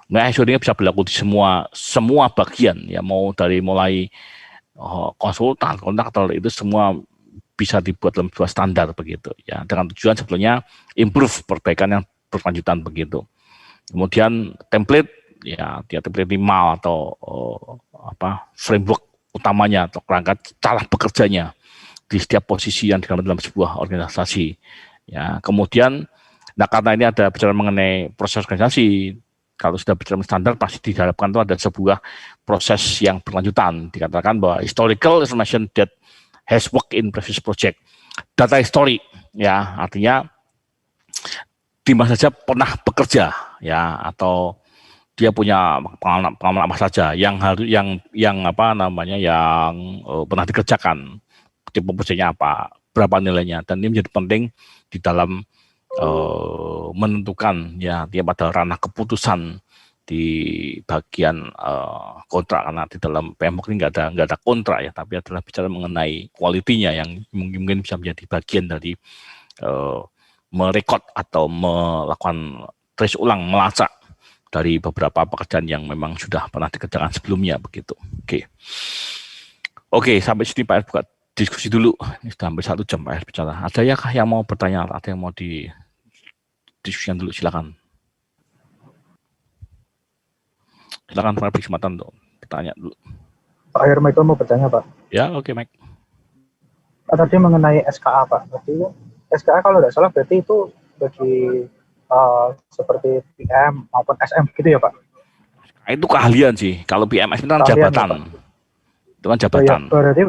Nah ISO ini bisa berlaku di semua bagian ya, mulai konsultan, kontraktor, itu semua bisa dibuat dalam sebuah standar begitu ya, dengan tujuan sebetulnya improve, perbaikan yang berkelanjutan begitu. Kemudian template ya, template minimal atau framework utamanya atau kerangka cara bekerjanya di setiap posisi yang digambar dalam sebuah organisasi ya. Kemudian karena ini ada bicara mengenai proses organisasi, kalau sudah bicara standar pasti diharapkan itu ada sebuah proses yang berlanjutan. Dikatakan bahwa historical information that has worked in previous project, data history ya, artinya di mana saja pernah bekerja ya, atau dia punya pengalaman apa saja yang pernah dikerjakan, tipe proyeknya apa, berapa nilainya, dan ini menjadi penting di dalam menentukan ya dia pada ranah keputusan di bagian kontrak, karena di dalam PMBOK ini nggak ada kontrak ya, tapi adalah bicara mengenai kualitinya yang mungkin bisa menjadi bagian dari merekod atau melakukan trace ulang, melacak dari beberapa pekerjaan yang memang sudah pernah dikerjakan sebelumnya begitu. Oke, sampai sini Pak R buka diskusi dulu. Ini sudah hampir 1 jam Pak R bicara. Ada ya kah yang mau bertanya? Ada yang mau didiskusikan dulu? Silakan. Silakan Pak, kesempatan untuk bertanya dulu.
Pak Ayer Michael mau bertanya Pak.
Ya, oke Mike.
Tadi mengenai SKA Pak. Berarti SKA kalau tidak salah berarti itu bagi seperti PM maupun SM gitu ya Pak?
Itu keahlian sih. Kalau PMS itu kan jabatan. Itu kan jabatan.
Oh, ya. Berarti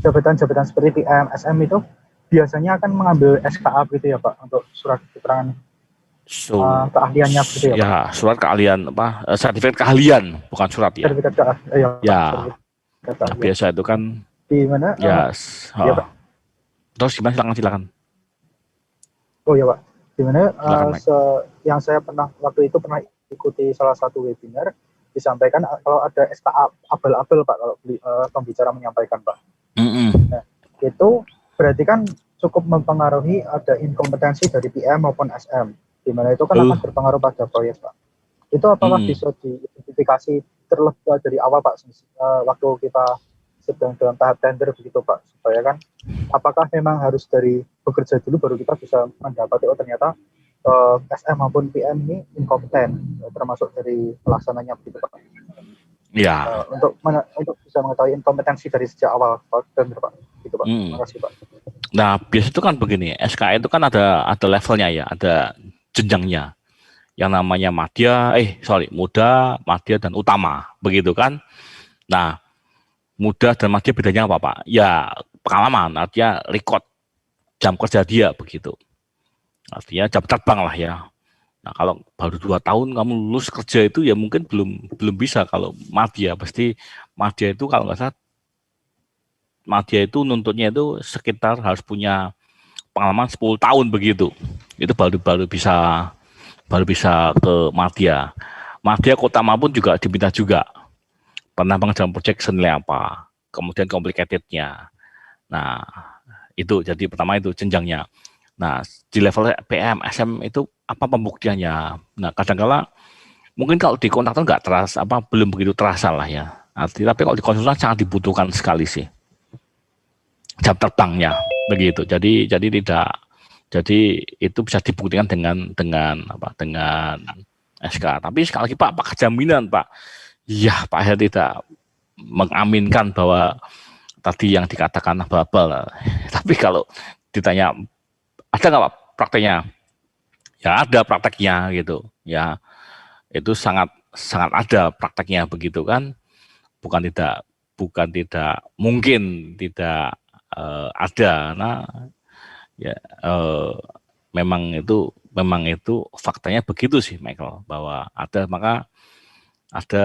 jabatan-jabatan seperti PM, SM itu biasanya akan mengambil SKA gitu ya Pak untuk surat keterangan keahliannya gitu ya Pak.
Ya, surat keahlian apa? Sertifikat keahlian, bukan surat ya.
Sertifikat keahlian, ya Pak,
Ya,
sertifikat
nah
keahlian.
biasa itu kan
Di mana?
ya.
Ya Pak.
Terus gimana? Silakan.
Oh ya Pak. Di mana
Silakan, Mike.
yang saya waktu itu pernah ikuti salah satu webinar disampaikan kalau ada SKA abal-abal Pak kalau pembicara menyampaikan Pak. Nah, itu berarti kan cukup mempengaruhi ada inkompetensi dari PM maupun SM, di mana itu kan akan berpengaruh pada proyek Pak. Itu apakah bisa diidentifikasi terlebih dari awal Pak, waktu kita sedang dalam tahap tender begitu Pak, supaya kan apakah memang harus dari bekerja dulu baru kita bisa mendapati oh ternyata SM maupun PM ini inkompeten, termasuk dari pelaksananya begitu Pak.
Ya.
Untuk bisa mengetahui inkompetensi dari sejak awal tender Pak, gitu Pak. Terima kasih Pak.
Nah, biasa itu kan begini, SKA itu kan ada levelnya ya, ada jenjangnya. Yang namanya muda, madya, dan utama, begitu kan. Nah, muda dan madya bedanya apa Pak? Ya, pengalaman, artinya record jam kerja dia, begitu. Artinya jam terbang lah ya. Nah, kalau baru 2 tahun kamu lulus kerja itu ya mungkin belum bisa. Kalau madya, pasti madya itu kalau nggak salah, madya itu nuntutnya itu sekitar harus punya pengalaman 10 tahun begitu. Itu baru bisa ke madya. Madya ke utama pun juga diminta juga. Pernah mengerjakan proyek senilai apa, kemudian complicated-nya. Nah, itu jadi pertama itu jenjangnya. Nah, di level PM, SM itu apa pembuktiannya? Nah, kadang-kala mungkin kalau di kontraktor nggak terasa, belum begitu terasa lah ya. Artinya, tapi kalau di konsultan sangat dibutuhkan sekali sih jam terbangnya begitu. Jadi itu bisa dibuktikan dengan SK. Tapi sekali lagi Pak, apakah jaminan Pak? Ya, Pak Her tidak mengaminkan bahwa tadi yang dikatakan abal-abal. Tapi kalau ditanya ada nggak Pak prakteknya? Ya ada prakteknya gitu. Ya itu sangat ada prakteknya begitu kan. Bukan tidak mungkin tidak ada. Nah ya memang itu faktanya begitu sih Michael, bahwa ada, maka ada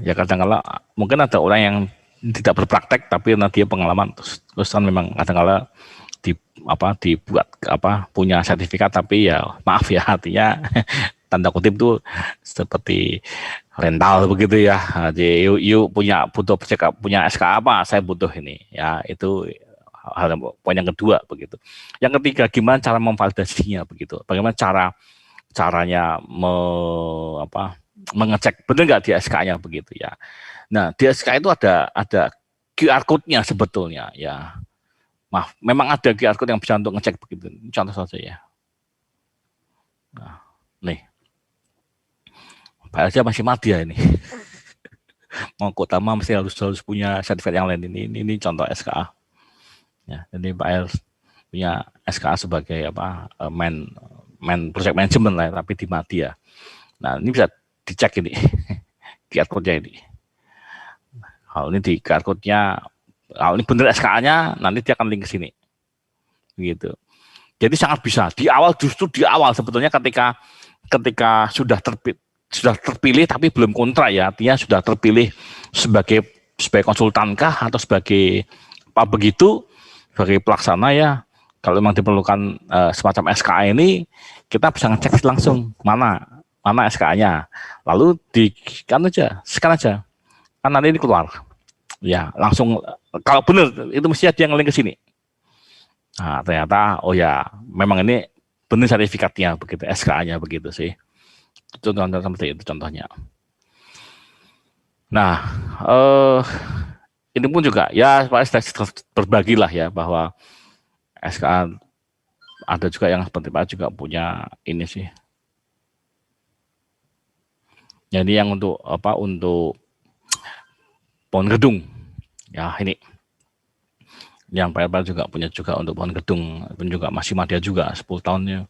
ya kadang-kala mungkin ada orang yang tidak berpraktek tapi nanti dia pengalaman terus kan memang kadang-kala dibuat punya sertifikat tapi ya maaf ya artinya tanda kutip tuh seperti rental begitu ya. Jadi you butuh SK apa, saya butuh ini ya, itu poin yang kedua begitu. Yang ketiga, gimana cara memvalidasinya begitu, bagaimana caranya mengecek benar nggak di SK-nya begitu ya. Nah di SK itu ada QR code-nya sebetulnya ya. Maaf, memang ada QR code yang bisa untuk ngecek begitu. Contoh saja ya. Nah, nih, Pak Elja masih madya ini. Mau ke utama mesti harus punya sertifikat yang lain. Ini contoh SKA. Ya, jadi Pak El punya SKA sebagai project management lah, tapi di madya. Nah, ini bisa dicek ini QR code-nya ini. Kalau ini di QR code-nya, kalau ini benar SKA-nya, nanti dia akan link ke sini. Begitu. Jadi sangat bisa justru di awal sebetulnya ketika sudah terpilih tapi belum kontrak ya, artinya sudah terpilih sebagai konsultan kah atau sebagai apa begitu, sebagai pelaksana ya. Kalau memang diperlukan semacam SKA ini, kita bisa ngecek langsung mana SKA-nya, lalu scan aja, kan nanti ini keluar. Ya langsung, kalau benar itu mesti ada yang link ke sini. Nah ternyata oh ya memang ini benar sertifikatnya begitu, SKA-nya begitu sih. Contoh seperti itu contohnya. Nah ini pun juga ya berbagilah ya, bahwa SKA ada juga yang seperti Pak juga punya ini sih. Jadi yang untuk pohon gedung ya, ini yang Pak juga punya juga untuk pohon gedung pun juga masih madya juga 10 tahunnya,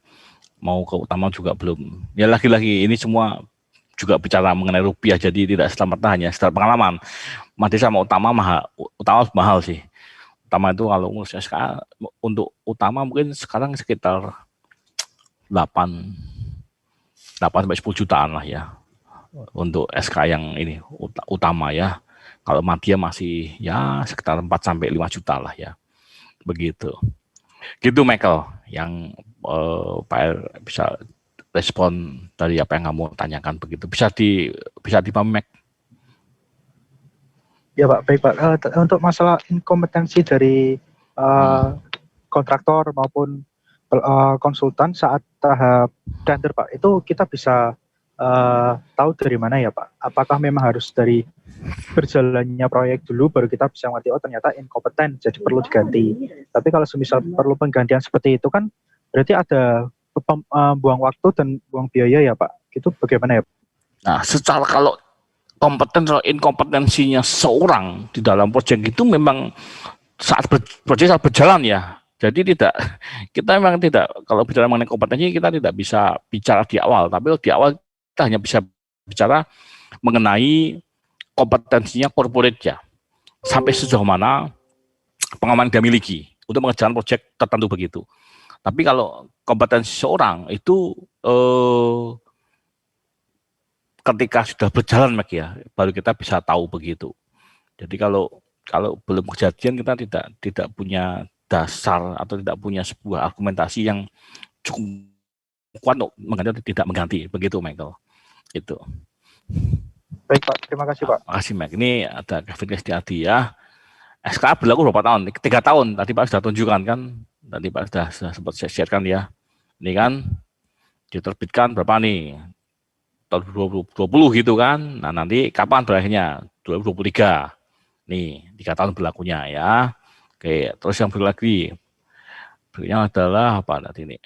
mau ke utama juga belum. Ya lagi-lagi ini semua juga bicara mengenai rupiah, jadi tidak serta-merta hanya secara pengalaman. Madya sama utama mahal sih. utama itu kalau ngurus SKA untuk utama mungkin sekarang sekitar 8 sampai 10 jutaan lah ya untuk SK yang ini utama ya. Kalau Madya masih ya sekitar 4 sampai 5 juta lah ya. Begitu. Gitu Michael yang Pak R bisa respon dari apa yang kamu tanyakan begitu. Bisa dipahami, Mac?
Ya Pak, baik Pak. Untuk masalah inkompetensi dari kontraktor maupun konsultan saat tahap tender Pak, itu kita bisa tahu dari mana ya Pak? Apakah memang harus dari berjalannya proyek dulu baru kita bisa ngerti oh ternyata inkompeten jadi perlu diganti. Tapi kalau semisal perlu penggantian seperti itu kan berarti ada buang waktu dan buang biaya ya Pak. Itu bagaimana ya Pak?
Nah, secara kalau kompeten atau inkompetensinya seorang di dalam proyek itu memang saat proyek berjalan ya. Jadi kita memang tidak, kalau bicara mengenai kompetensi kita tidak bisa bicara di awal, tapi di awal kita hanya bisa bicara mengenai kompetensinya corporate ya. Sampai sejauh mana pengalaman dia miliki untuk mengerjakan proyek tertentu begitu. Tapi kalau kompetensi seorang itu ketika sudah berjalan Mac ya, baru kita bisa tahu begitu. Jadi kalau belum kejadian kita tidak punya dasar atau tidak punya sebuah argumentasi yang cukup kuat untuk mengganti atau tidak mengganti begitu Michael. Itu.
Baik Pak, terima kasih Pak.
Terima kasih Mac. Ini ada Kevin Kristiadi ya. SKA berlaku berapa tahun? 3 tahun. Tadi Pak sudah tunjukkan kan? Tadi Pak sudah sempat share kan ya. Ini kan diterbitkan berapa nih? Tahun 2020 gitu kan. Nah nanti kapan berakhirnya? 2023. Nih 3 tahun berlakunya ya. Oke, terus yang berikutnya adalah apa nanti ini?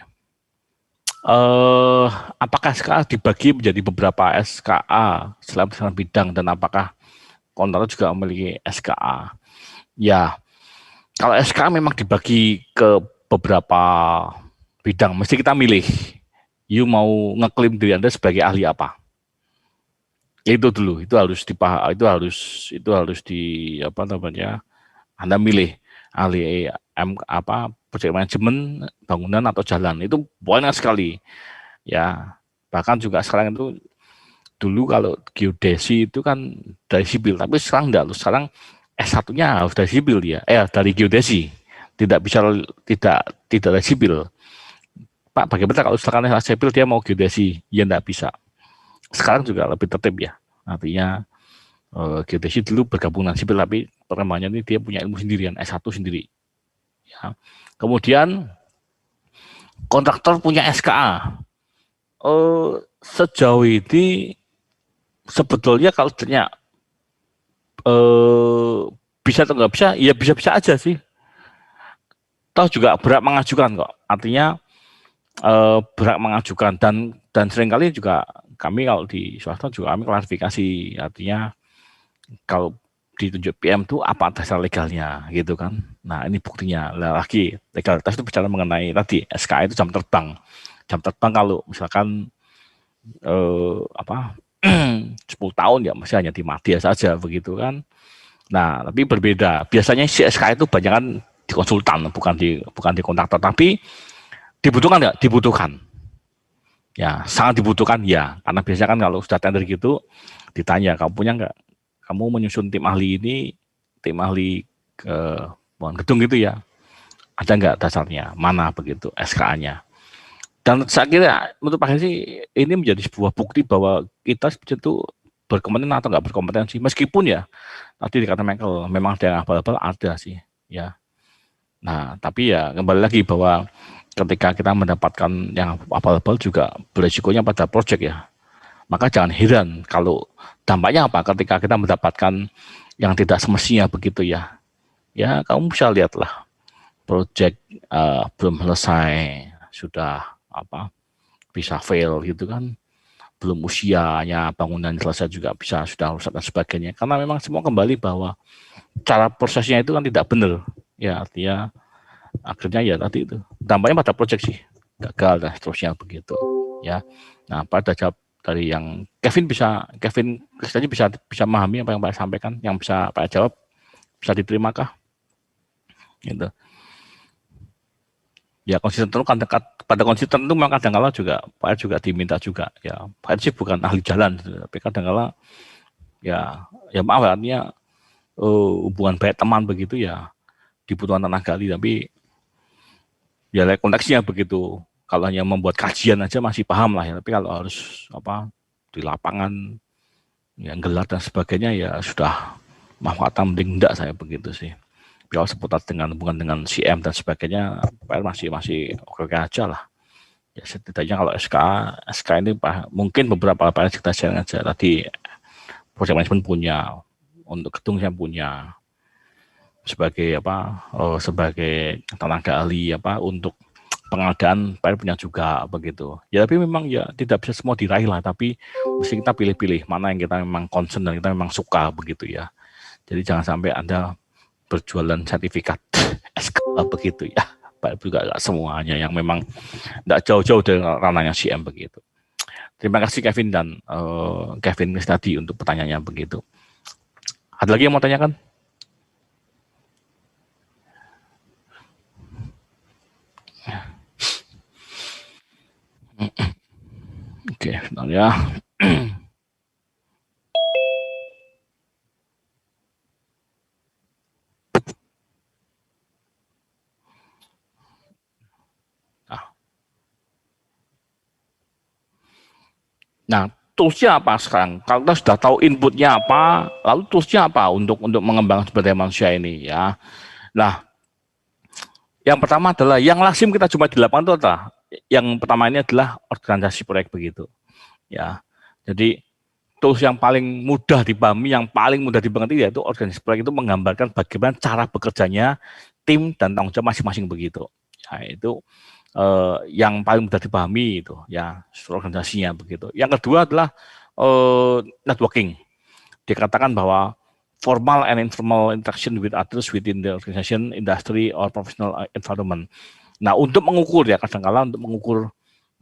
Apakah SKA dibagi menjadi beberapa SKA selain bidang dan apakah kontraktor juga memiliki SKA? Ya, kalau SKA memang dibagi ke beberapa bidang, mesti kita milih. You mau ngeklaim diri Anda sebagai ahli apa? Itu dulu, itu harus dipahami, itu harus di apa namanya? Anda milih ahli proyek manajemen, bangunan atau jalan. Itu banyak sekali. Ya, bahkan juga sekarang itu dulu kalau geodesi itu kan dari sipil, tapi sekarang enggak. Sekarang S1-nya harus dari sipil ya. Dari geodesi. Tidak dari sipil. Pak, bagaimana kalau misalkan sipil dia mau geodesi? Ya enggak bisa. Sekarang juga lebih tertib ya. Artinya geodesi dulu bergabung dengan sipil, tapi perkembangannya ini dia punya ilmu sendirian, S1 sendiri. Ya. Kemudian kontraktor punya SKA. Sejauh ini sebetulnya kalau ternyata bisa atau nggak bisa, ya bisa-bisa aja sih. Toh juga berhak mengajukan kok. Artinya berhak mengajukan dan seringkali juga kami kalau di swasta juga kami klarifikasi, artinya kalau ditunjuk PM itu apa dasar legalnya gitu kan. Nah ini buktinya. Lagi legalitas itu bicara mengenai tadi SKA itu jam terbang kalau misalkan 10 tahun ya masih hanya di Madya saja begitu kan. Nah tapi berbeda, biasanya si SKA itu banyak kan di konsultan, bukan di kontraktor, tapi dibutuhkan nggak? Dibutuhkan. Ya, sangat dibutuhkan ya. Karena biasanya kan kalau sudah tender gitu, ditanya, kamu punya nggak? Kamu menyusun tim ahli ini, tim ahli ke gedung gitu ya. Ada nggak dasarnya? Mana begitu SKA-nya? Dan saya kira menurut Pak Hesi ini menjadi sebuah bukti bahwa kita itu berkompeten atau nggak berkompetensi. Meskipun ya, tadi dikata Michael, memang ada yang abal-abal ada sih. Ya. Nah, tapi ya kembali lagi bahwa ketika kita mendapatkan yang abal-abal juga beresikonya pada proyek ya. Maka jangan heran kalau dampaknya apa ketika kita mendapatkan yang tidak semestinya begitu ya. Ya, kamu bisa lihatlah proyek belum selesai, sudah bisa fail gitu kan. Belum usianya bangunan selesai juga bisa sudah rusak dan sebagainya. Karena memang semua kembali bahwa cara prosesnya itu kan tidak benar. Ya, artinya akhirnya ya tadi itu dampaknya pada proyek sih gagal dan seterusnya begitu ya. Nah pada jawab dari yang Kevin Kristiani bisa memahami apa yang Pak sampaikan, yang bisa Pak jawab bisa diterimkah? gitu. Ya konsisten itu kan pada konsisten itu memang kadang-kala juga Pak juga diminta juga ya. Pak sih bukan ahli jalan gitu, tapi kadang-kala ya maaf artinya hubungan baik teman begitu ya dibutuhkan tenaga ahli, tapi ya konteksnya begitu. Kalau hanya membuat kajian aja masih paham lah ya, tapi kalau harus di lapangan yang gelar dan sebagainya ya sudah maaf kata mending enggak saya begitu sih. Kalau seputar dengan hubungan dengan CM dan sebagainya masih oke aja lah. Ya setidaknya kalau SK ini mungkin beberapa apa kita share aja tadi. Project management punya, untuk gedung saya punya, sebagai sebagai tenaga ahli untuk pengadaan PR punya juga begitu. Ya tapi memang ya tidak bisa semua diraih lah, tapi mesti kita pilih-pilih mana yang kita memang concern dan kita memang suka begitu ya. Jadi jangan sampai Anda berjualan sertifikat SK begitu ya. Pak juga nggak semuanya yang memang nggak jauh-jauh dari ranahnya CM begitu. Terima kasih Kevin dan Kevin tadi untuk pertanyaannya begitu. Ada lagi yang mau tanyakan? Oke, sebentar ya. Nah, toolsnya apa sekarang? Kalau kita sudah tahu inputnya apa, lalu toolsnya apa untuk mengembangkan sumber daya manusia ini ya. Nah, yang pertama adalah yang lazim kita cuma di lapangan itu adalah yang pertama ini adalah organisasi proyek begitu ya. Jadi tools yang paling mudah dipahami, yang paling mudah dimengerti yaitu organisasi proyek itu menggambarkan bagaimana cara bekerjanya tim dan tanggung jawab masing-masing begitu. Ya, itu yang paling mudah dipahami itu ya organisasinya begitu. Yang kedua adalah networking. Dikatakan bahwa formal and informal interaction with others within the organization, industry, or professional environment. Nah, untuk mengukur ya kadang-kala untuk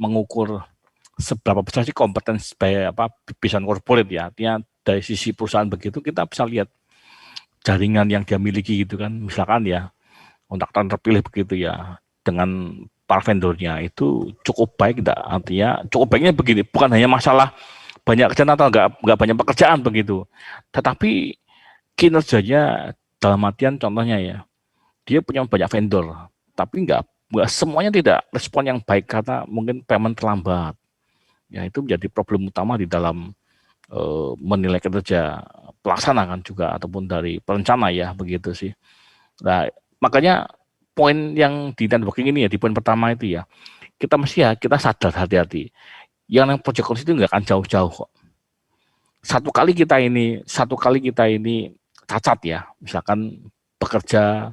mengukur seberapa besar sih kompetensi bisa corporate ya. Artinya dari sisi perusahaan begitu kita bisa lihat jaringan yang dia miliki gitu kan. Misalkan ya kontraktor terpilih begitu ya dengan para vendornya itu cukup baik enggak? Artinya cukup baiknya begini, bukan hanya masalah banyak kerjaan atau enggak banyak pekerjaan begitu, tetapi kinerjanya dalam artian contohnya ya, dia punya banyak vendor, tapi enggak semuanya tidak respon yang baik karena mungkin payment terlambat. Ya itu menjadi problem utama di dalam menilai kinerja pelaksana kan juga ataupun dari perencana ya begitu sih. Nah, makanya poin yang di networking ini ya, di poin pertama itu ya, kita sadar hati-hati. Yang project course itu nggak akan jauh-jauh kok. Satu kali kita ini cacat ya, misalkan bekerja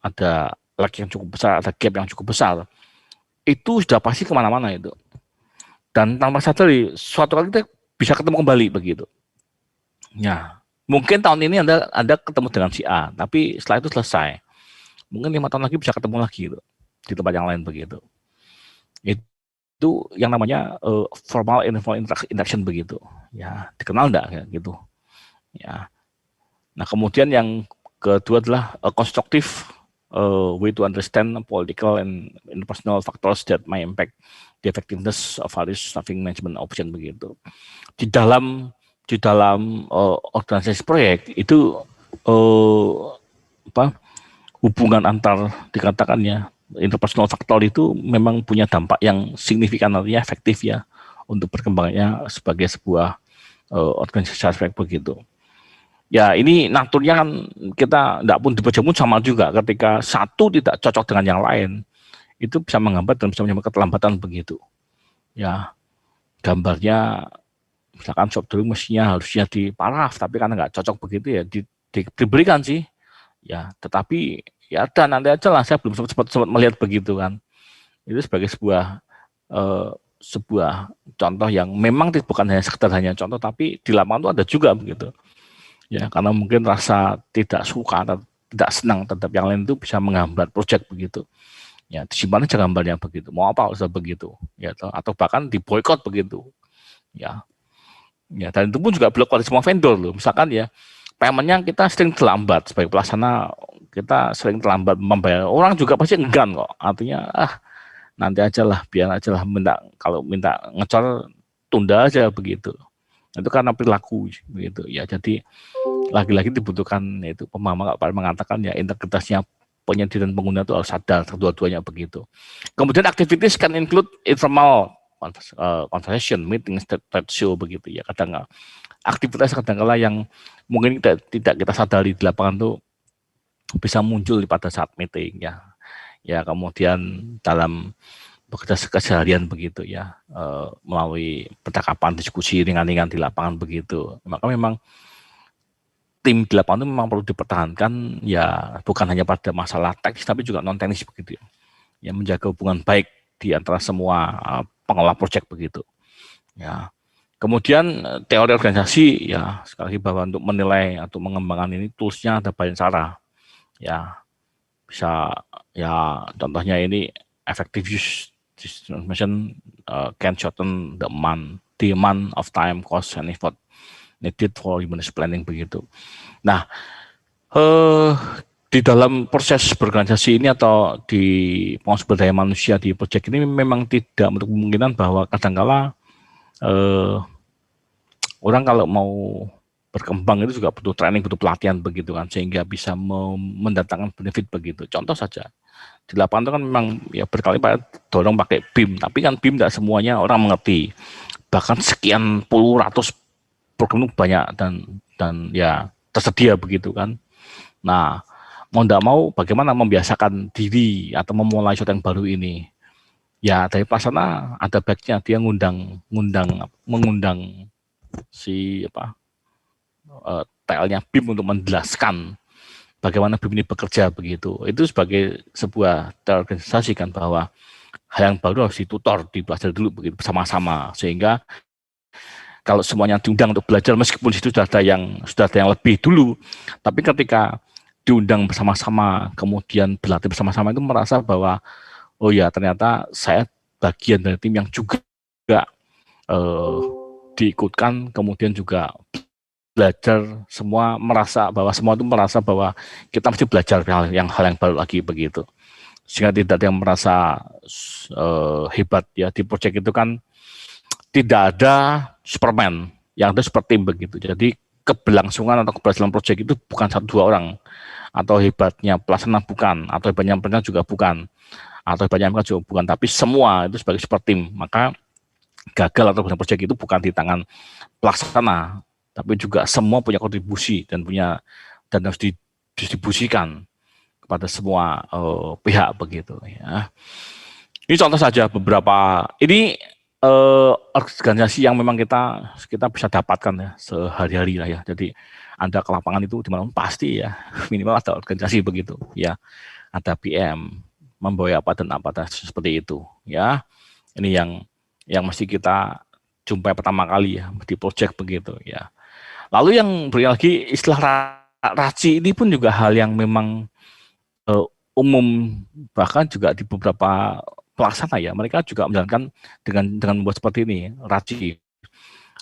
ada lag yang cukup besar, ada gap yang cukup besar, itu sudah pasti kemana-mana itu. Dan tanpa sadar, suatu kali kita bisa ketemu kembali begitu. Ya, mungkin tahun ini Anda ketemu dengan si A, tapi setelah itu selesai. Mungkin 5 tahun lagi bisa ketemu lagi gitu, di tempat yang lain begitu. Itu yang namanya formal informal interaction begitu. Ya, dikenal enggak kayak gitu. Ya. Nah, kemudian yang kedua adalah constructive way to understand political and interpersonal factors that may impact the effectiveness of various staffing management option begitu. Di dalam organisasi proyek itu hubungan antar dikatakan ya interpersonal faktor itu memang punya dampak yang signifikan, artinya efektif ya untuk perkembangannya sebagai sebuah organisasi proyek begitu. Ya ini naturnya kan kita tidak pun diperjamu sama juga ketika satu tidak cocok dengan yang lain itu bisa menghambat dan bisa menyebabkan keterlambatan begitu. Ya gambarnya misalkan shop dulu mestinya harusnya di paraf tapi karena nggak cocok begitu ya diberikan sih ya, tetapi ya dan nanti aja lah, saya belum sempat melihat begitu kan. Itu sebagai sebuah contoh yang memang bukan hanya sekedar hanya contoh, tapi di lapangan itu ada juga begitu ya, karena mungkin rasa tidak suka atau tidak senang terhadap yang lain itu bisa menghambat proyek begitu ya, disimpan aja gambarnya begitu, mau apa usah begitu ya, atau bahkan diboikot begitu ya. Ya, dan itu pun juga berlaku pada semua vendor loh. Misalkan ya, paymentnya kita sering terlambat sebagai pelaksana, kita sering terlambat membayar. Orang juga pasti enggan kok. Artinya nanti aja lah, biar aja lah, kalau minta ngecor tunda aja begitu. Itu karena perilaku begitu ya. Jadi lagi-lagi dibutuhkan itu pemahaman, Pak mengatakan ya integritasnya penyedia dan pengguna itu harus sadar kedua-duanya begitu. Kemudian activities can include informal conversation, meetings, trade show begitu ya. Kadang aktivitas kadang-kala yang mungkin tidak kita sadari di lapangan tuh bisa muncul pada saat meeting ya. Ya kemudian dalam bekerja keseharian begitu ya, melalui percakapan, diskusi ringan-ringan di lapangan begitu. Maka memang tim di lapangan itu memang perlu dipertahankan ya, bukan hanya pada masalah teknis tapi juga non teknis begitu ya. Ya menjaga hubungan baik di antara semua pengelola proyek begitu. Ya. Kemudian teori organisasi ya, sekali lagi bahwa untuk menilai atau mengembangkan ini toolsnya ada banyak cara. Ya. Bisa ya contohnya ini effective use transformation can shorten the amount of time, cost and effort needed for human planning begitu. Nah, di dalam proses berorganisasi ini atau di pengembangan sumber daya manusia di proyek ini memang tidak menutup kemungkinan bahwa kadangkala orang kalau mau berkembang itu juga butuh training, butuh pelatihan begitu kan, sehingga bisa mendatangkan benefit begitu. Contoh saja, di lapangan itu kan memang ya berkali-kali dorong pakai BIM, tapi kan BIM tidak semuanya orang mengerti. Bahkan sekian puluh ratus program itu banyak dan ya tersedia begitu kan. Nah, mau tidak mau bagaimana membiasakan diri atau memulai sesuatu yang baru ini. Ya dari pelaksana ada baiknya dia mengundang si TL-nya BIM untuk menjelaskan bagaimana BIM ini bekerja begitu. Itu sebagai sebuah terorganisasi kan, bahwa hal yang baru harus ditutor, dipelajari dulu begitu bersama-sama, sehingga kalau semuanya diundang untuk belajar meskipun itu sudah ada yang lebih dulu, tapi ketika diundang bersama-sama kemudian berlatih bersama-sama itu merasa bahwa oh ya ternyata saya bagian dari tim yang juga diikutkan, kemudian juga belajar, semua merasa bahwa kita mesti belajar hal yang baru lagi begitu, sehingga tidak ada yang merasa hebat ya. Di proyek itu kan tidak ada Superman, yang ada super tim begitu. Jadi keberlangsungan atau keberhasilan proyek itu bukan satu dua orang, atau hebatnya pelaksana bukan, atau hebatnya perencana juga bukan, atau hebatnya MK juga bukan, tapi semua itu sebagai super tim. Maka gagal atau proyek itu bukan di tangan pelaksana, tapi juga semua punya kontribusi dan harus didistribusikan kepada semua pihak begitu ya. Ini contoh saja beberapa ini organisasi yang memang kita bisa dapatkan ya sehari-hari lah ya. Jadi Anda ke lapangan itu dimana pasti ya minimal ada organisasi begitu ya, ada PM membawa apa dan seperti itu ya. Ini yang mesti kita jumpai pertama kali ya di proyek begitu ya. Lalu yang berikutnya lagi istilah RACI ini pun juga hal yang memang umum, bahkan juga di beberapa pelaksana ya, mereka juga menjalankan dengan membuat seperti ini, RACI,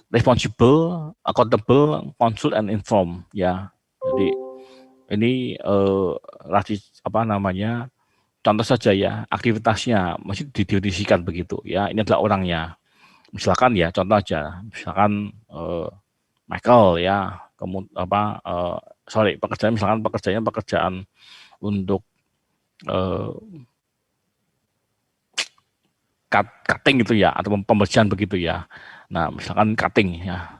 responsible, accountable, consult and inform ya. Jadi ini RACI contoh saja ya, aktivitasnya masih didefinisikan begitu ya. Ini adalah orangnya. Misalkan ya, contoh aja, misalkan Michael ya, pekerjaan untuk cutting gitu ya, atau pembersihan begitu ya. Nah, misalkan cutting ya.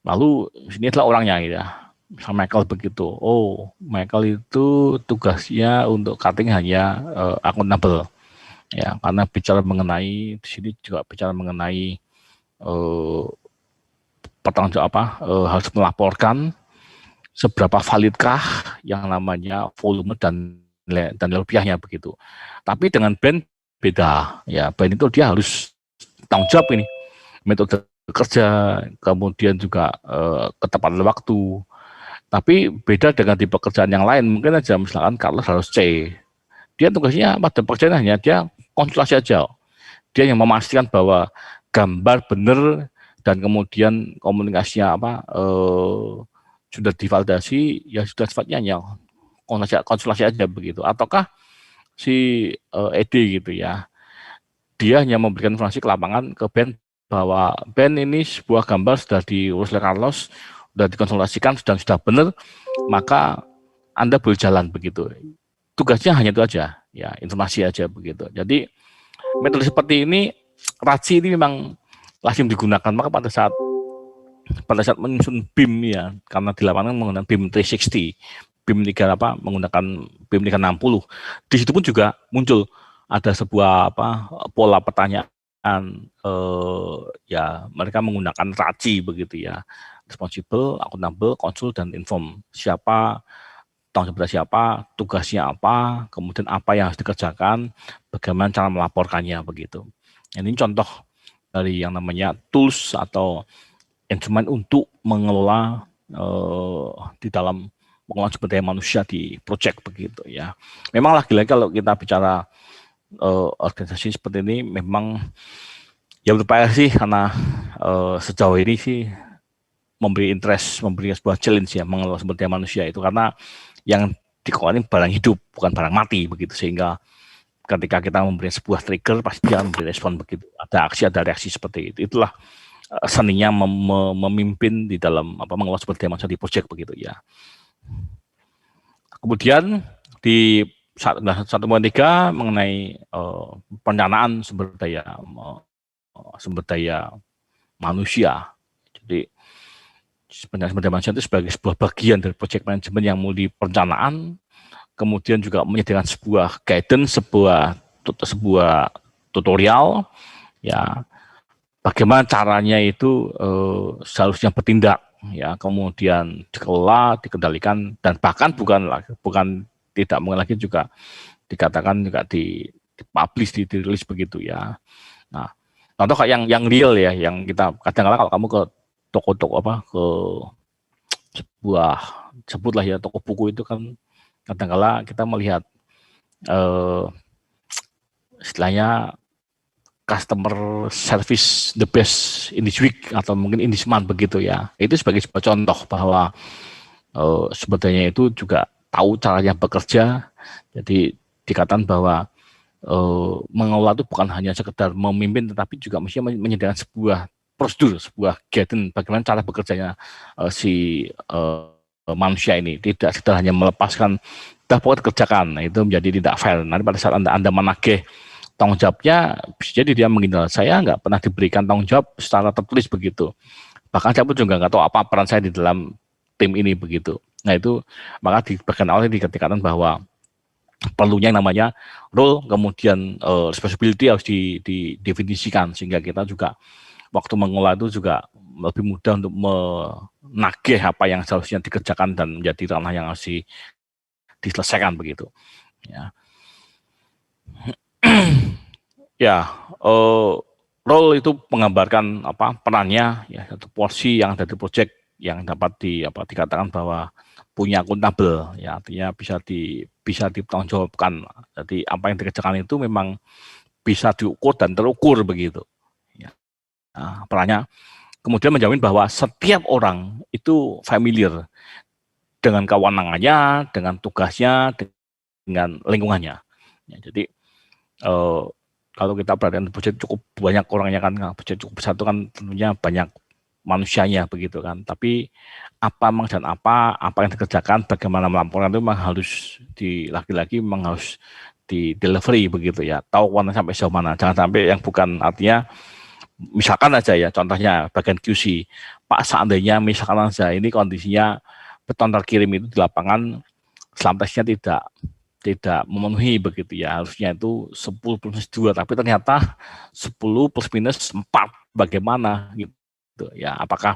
Lalu sini adalah orangnya ya. Misal Michael begitu. Oh, Michael itu tugasnya untuk cutting hanya akuntabel. Ya, karena bicara mengenai di sini juga bicara mengenai harus melaporkan seberapa validkah yang namanya volume dan nilai rupiahnya begitu. Tapi dengan band beda ya, band itu dia harus tanggung jawab ini metode kerja, kemudian juga ketepatan waktu. Tapi beda dengan di pekerjaan yang lain, mungkin aja misalkan Carlos harus C, dia tugasnya pada pekerjaan hanya dia konsultasi aja, dia yang memastikan bahwa gambar benar dan kemudian komunikasinya sudah divalidasi, ya sudah sifatnya ya konsultasi aja begitu. Ataukah si ED gitu ya, dia hanya memberikan informasi ke lapangan ke Ben bahwa Ben ini sebuah gambar sudah diurus oleh Carlos, sudah dikonsultasikan, sudah benar, maka Anda boleh jalan begitu. Tugasnya hanya itu aja, ya informasi aja begitu. Jadi metode seperti ini, RACI ini memang lazim digunakan. Maka pada saat menyusun BIM ya, karena di lapangan menggunakan BIM 360, BIM 3 menggunakan BIM 360. Di situ pun juga muncul ada sebuah pola pertanyaan, ya mereka menggunakan RACI begitu ya, responsible, akuntabel, konsul, dan inform. Siapa, tanggung jawab siapa, tugasnya apa, kemudian apa yang harus dikerjakan, bagaimana cara melaporkannya begitu. Ini contoh dari yang namanya tools atau instrumen untuk mengelola di dalam pengelolaan sumber daya manusia di project begitu ya. Memang lagi-lagi kalau kita bicara organisasi seperti ini memang ya berupaya sih, karena sejauh ini sih memberi sebuah challenge ya mengelola sumber daya manusia itu, karena yang dikelola ini barang hidup bukan barang mati begitu, sehingga ketika kita memberi sebuah trigger pasti dia memberi respon begitu, ada aksi ada reaksi seperti itu. Itulah seninya memimpin di dalam mengelola sumber daya manusia di project begitu ya. Kemudian di 1.3 mengenai perencanaan sumber daya manusia. Jadi sebenarnya sumber daya manusia itu sebagai sebuah bagian dari project management yang multi perencanaan, kemudian juga menyediakan sebuah guidance, sebuah tutorial ya, bagaimana caranya itu seharusnya bertindak ya, kemudian dikelola, dikendalikan, dan bahkan bukan tidak mungkin lagi juga dikatakan juga dipublish, dirilis begitu ya. Nah, contoh kayak yang real ya, yang kita kadang-kadang kalau kamu ke toko-toko ke sebuah, sebutlah ya toko buku itu kan, kadang-kadang kita melihat istilahnya customer service the best in this week atau mungkin in this month begitu ya. Itu sebagai sebuah contoh bahwa sebetulnya itu juga tahu caranya bekerja. Jadi dikatakan bahwa mengelola itu bukan hanya sekedar memimpin, tetapi juga mesti menyediakan sebuah prosedur, sebuah guidance bagaimana cara bekerjanya si manusia ini. Tidak sekedar hanya melepaskan, dah pokoknya kerjakan. Nah, itu menjadi tidak fair. Nanti pada saat Anda menagih tanggung jawabnya, bisa jadi dia menghindar. Saya nggak pernah diberikan tanggung jawab secara tertulis begitu. Bahkan saya pun juga nggak tahu apa peran saya di dalam tim ini begitu. Nah itu, maka di bagian awal dikatakan bahwa perlunya yang namanya role, kemudian responsibility harus didefinisikan, sehingga kita juga waktu mengolah itu juga lebih mudah untuk menagih apa yang seharusnya dikerjakan dan menjadi ranah yang harus diselesaikan begitu. Ya. Ya, role itu menggambarkan perannya ya, satu porsi yang ada di project yang dapat dikatakan bahwa punya akuntabel ya, artinya bisa dipertanggungjawabkan. Jadi apa yang dikerjakan itu memang bisa diukur dan terukur begitu. Ya. Nah, perannya kemudian menjamin bahwa setiap orang itu familiar dengan kewenangannya, dengan tugasnya, dengan lingkungannya. Ya, jadi kalau kita perhatikan budget cukup banyak orangnya kan, budget cukup besar itu kan tentunya banyak manusianya begitu kan. Tapi apa dan apa yang dikerjakan, bagaimana melaporkan itu memang harus lagi-lagi memang harus di delivery begitu ya. Tahu warna sampai sejauh mana. Jangan sampai yang bukan, artinya misalkan aja ya, contohnya bagian QC, Pak, seandainya misalkan aja ini kondisinya beton terkirim itu di lapangan selamtasnya tidak memenuhi begitu ya, harusnya itu 10 plus 2, tapi ternyata 10 plus minus 4, bagaimana gitu ya, apakah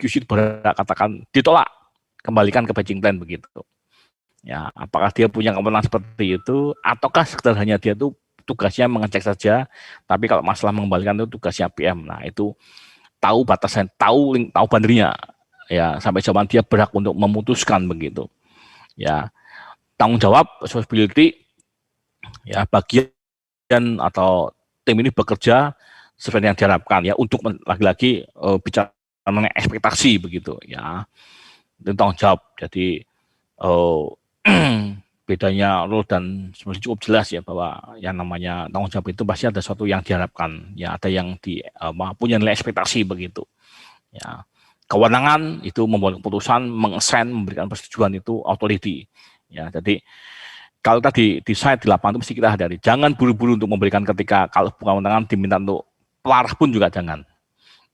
QC berhak katakan ditolak, kembalikan ke batching plan begitu ya, apakah dia punya kewenangan seperti itu, ataukah sekedar hanya dia itu tugasnya mengecek saja, tapi kalau masalah mengembalikan itu tugasnya PM. Nah itu tahu batasan, tahu bandernya ya, sampai zaman dia berhak untuk memutuskan begitu ya. Tanggung jawab, responsibility, ya bagian atau tim ini bekerja seperti yang diharapkan ya, untuk lagi-lagi bicara mengenai ekspektasi begitu ya. itu tanggung jawab. Jadi bedanya role dan sebenarnya cukup jelas ya, bahwa yang namanya tanggung jawab itu pasti ada sesuatu yang diharapkan, ya ada yang punya nilai ekspektasi begitu. Ya, kewenangan itu membuat keputusan, mengassign, memberikan persetujuan itu authority. Ya, jadi kalau tadi di site di lapangan itu mesti kita hindari, jangan buru-buru untuk memberikan ketika kalau kewenangan diminta untuk pelarah pun juga jangan.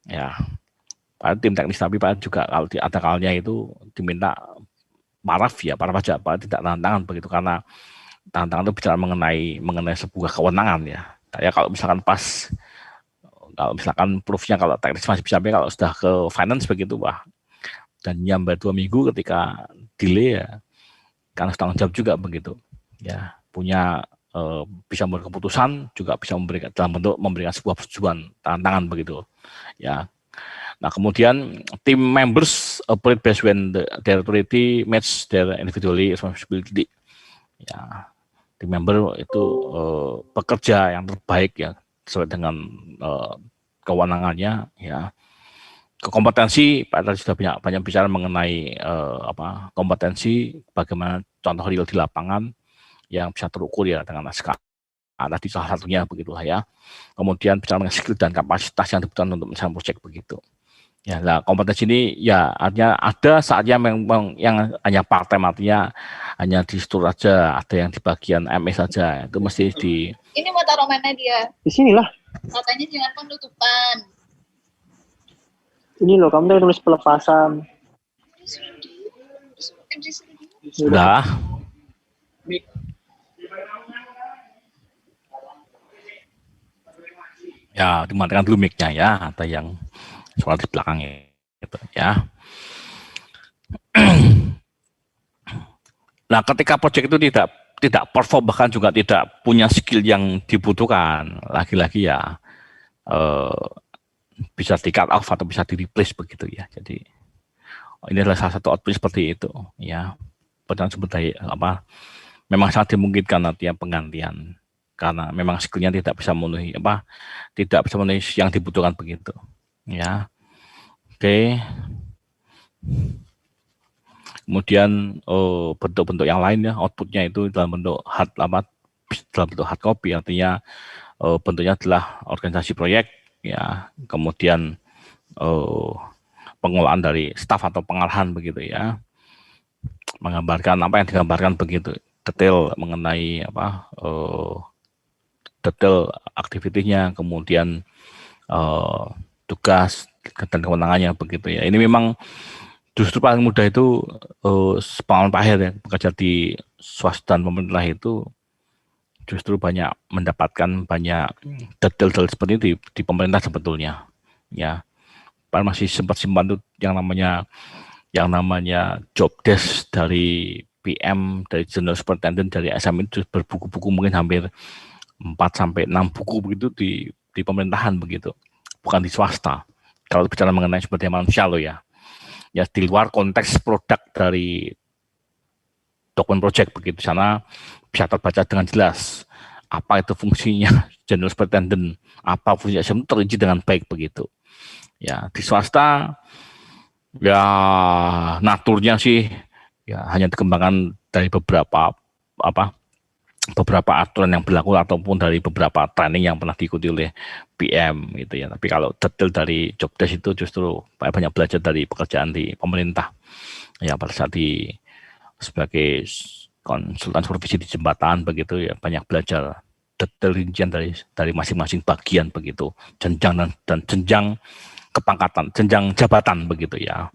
Ya, pada tim teknis, tapi pada juga kalau ada kalanya itu diminta paraf ya, paraf aja, tidak tangan begitu, karena tangan itu bicara mengenai sebuah kewenangan ya. Saya kalau misalkan pas, kalau misalkan proofnya kalau teknis masih bisa, kalau sudah ke finance begitu, wah, dan nyampe 2 minggu ketika delay ya, karena tanggung jawab juga begitu ya, punya bisa membuat keputusan, juga bisa memberikan dalam bentuk memberikan sebuah persetujuan tantangan begitu ya. Nah, kemudian team members operate best when their authority match their individually responsibility. Ya, team member itu bekerja yang terbaik ya sesuai dengan kewenangannya ya. Kompetensi, Pak tadi sudah banyak bicara mengenai kompetensi, bagaimana contoh real di lapangan yang bisa terukur ya dengan SKA. Tadi salah satunya begitulah ya. Kemudian bicara mengenai skill dan kapasitas yang dibutuhkan untuk menyelesaikan proyek begitu. Ya, lah kompetensi ini ya artinya ada saatnya memang yang hanya part time, artinya hanya di struktur aja, ada yang di bagian MS saja, itu mesti di.
Ini mau taruh mana dia?
Di sinilah.
Katanya jangan penutupan.
Ini loh, kamu tulis pelepasan.
Sudah. Ya, dimatikan dulu mic-nya ya, ada yang soal di belakangnya gitu ya. Nah, ketika proyek itu tidak perform, bahkan juga tidak punya skill yang dibutuhkan, lagi-lagi ya bisa di cut off atau bisa di replace begitu ya. Jadi ini adalah salah satu output seperti itu ya. Padahal sebenarnya memang sangat dimungkinkan nantinya penggantian, karena memang skillnya tidak bisa memenuhi yang dibutuhkan begitu ya. Oke. Kemudian bentuk-bentuk yang lain ya, outputnya itu dalam bentuk hard copy, artinya bentuknya adalah organisasi proyek ya, kemudian pengolahan dari staf atau pengarahan begitu ya, menggambarkan apa yang digambarkan begitu, detail mengenai detail aktivitinya, kemudian tugas dan kewenangannya begitu ya. Ini memang justru paling mudah itu pengalaman Pak Her ya, bekerja di swasta dan pemerintah itu justru banyak mendapatkan banyak detail seperti itu di pemerintah sebetulnya ya. Pak masih sempat simpan tuh yang namanya job desk dari PM, dari General Superintendent, dari SM itu berbuku-buku, mungkin hampir 4-6 buku begitu di pemerintahan begitu, bukan di swasta. Kalau bicara mengenai sumber daya manusia loh ya. Ya, di luar konteks produk dari dokumen project begitu, sana bisa terbaca dengan jelas apa itu fungsinya General Superintendent, apa fungsinya SM, terinci dengan baik begitu. Ya, di swasta ya naturnya sih ya hanya dikembangkan dari beberapa aturan yang berlaku ataupun dari beberapa training yang pernah diikuti oleh PM gitu ya. Tapi kalau detail dari job desk itu justru banyak belajar dari pekerjaan di pemerintah. Ya, pada saat sebagai konsultan supervisi di jembatan begitu ya, banyak belajar detail rincian dari masing-masing bagian begitu, jenjang dan jenjang kepangkatan, jenjang jabatan begitu ya.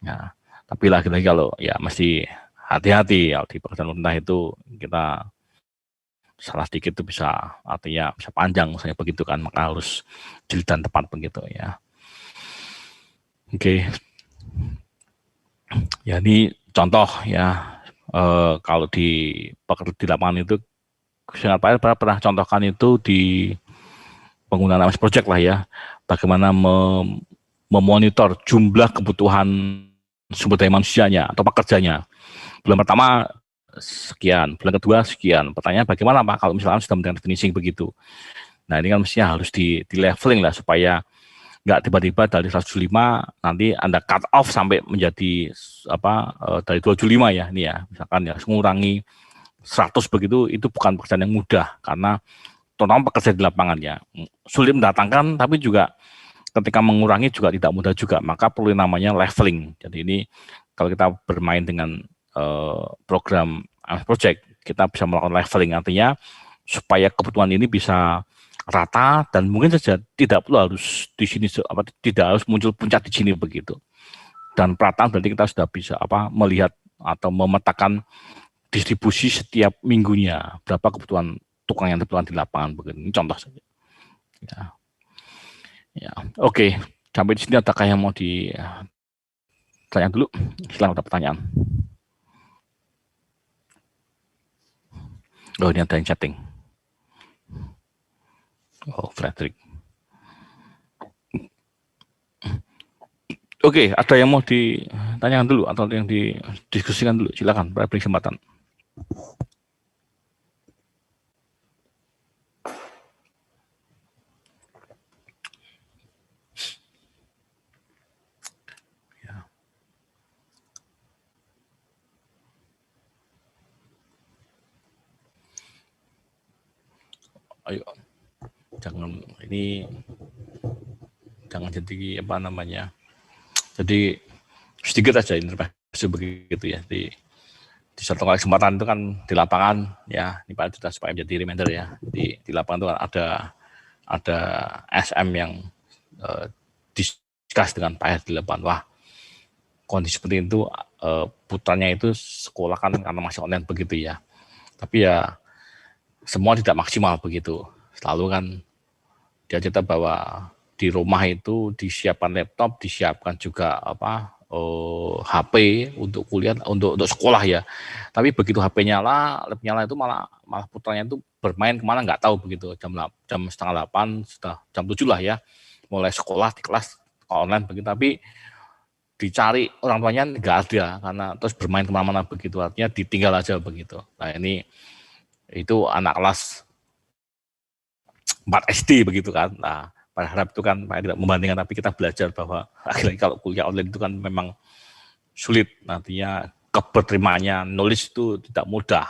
Ya, tapi lagi-lagi kalau ya mesti hati-hati kalau di pekerjaan pemerintah itu, kita salah sedikit itu artinya bisa panjang misalnya begitu kan, maka harus jeli dan tepat begitu ya. Oke. Ya, ini contoh ya, kalau di lapangan itu saya pernah contohkan itu di penggunaan MS Project lah ya, bagaimana memonitor jumlah kebutuhan sumber daya manusianya atau pekerjanya. Bulan pertama sekian, bulan kedua sekian. Pertanyaan bagaimana Pak kalau misalnya sudah mendengar finishing begitu. Nah, ini kan mestinya harus di leveling lah supaya nggak tiba-tiba dari 175 nanti Anda cut off sampai menjadi dari 275 ya, ini ya, misalkan ya mengurangi 100 begitu, itu bukan pekerjaan yang mudah karena terutama pekerja di lapangan ya, sulit mendatangkan, tapi juga ketika mengurangi juga tidak mudah juga, maka perlu namanya leveling. Jadi ini kalau kita bermain dengan program project, kita bisa melakukan leveling, artinya supaya kebutuhan ini bisa rata dan mungkin saja tidak perlu harus di sini tidak harus muncul puncak di sini begitu. Dan perataan berarti kita sudah bisa melihat atau memetakan distribusi setiap minggunya berapa kebutuhan tukang yang diperlukan di lapangan begitu. Ini contoh saja. Ya. Oke, sampai di sini adakah yang mau ditanya dulu? Silakan ada pertanyaan. Oh, ini ada yang chatting. Oh, Frederick. Oke, ada yang mau ditanyakan dulu atau yang didiskusikan dulu? Silakan, beri kesempatan. Ya. Ayo. Jangan jadi jadi sedikit aja intervensi begitu ya di satu kali kesempatan itu kan di lapangan ya, ini Pak sudah supaya menjadi reminder ya, di lapangan itu kan ada SM yang diskus dengan Pak di lapangan. Wah, kondisi seperti itu putranya itu sekolah kan karena masih online begitu ya, tapi ya semua tidak maksimal begitu. Selalu kan dia cerita bahwa di rumah itu disiapkan laptop, disiapkan juga HP untuk kuliah, untuk sekolah ya. Tapi begitu HP nyala, laptop nyala itu malah putranya itu bermain kemana nggak tahu begitu. Jam 7:30 sudah jam 7 lah ya, mulai sekolah di kelas online begitu. Tapi dicari orang tuanya nggak ada karena terus bermain kemana-mana begitu, artinya ditinggal aja begitu. Nah ini itu anak kelas 4 SD begitu kan. Nah, pada harap itu kan tidak membandingkan, tapi kita belajar bahwa akhirnya kalau kuliah online itu kan memang sulit, nantinya keberterimaannya knowledge itu tidak mudah.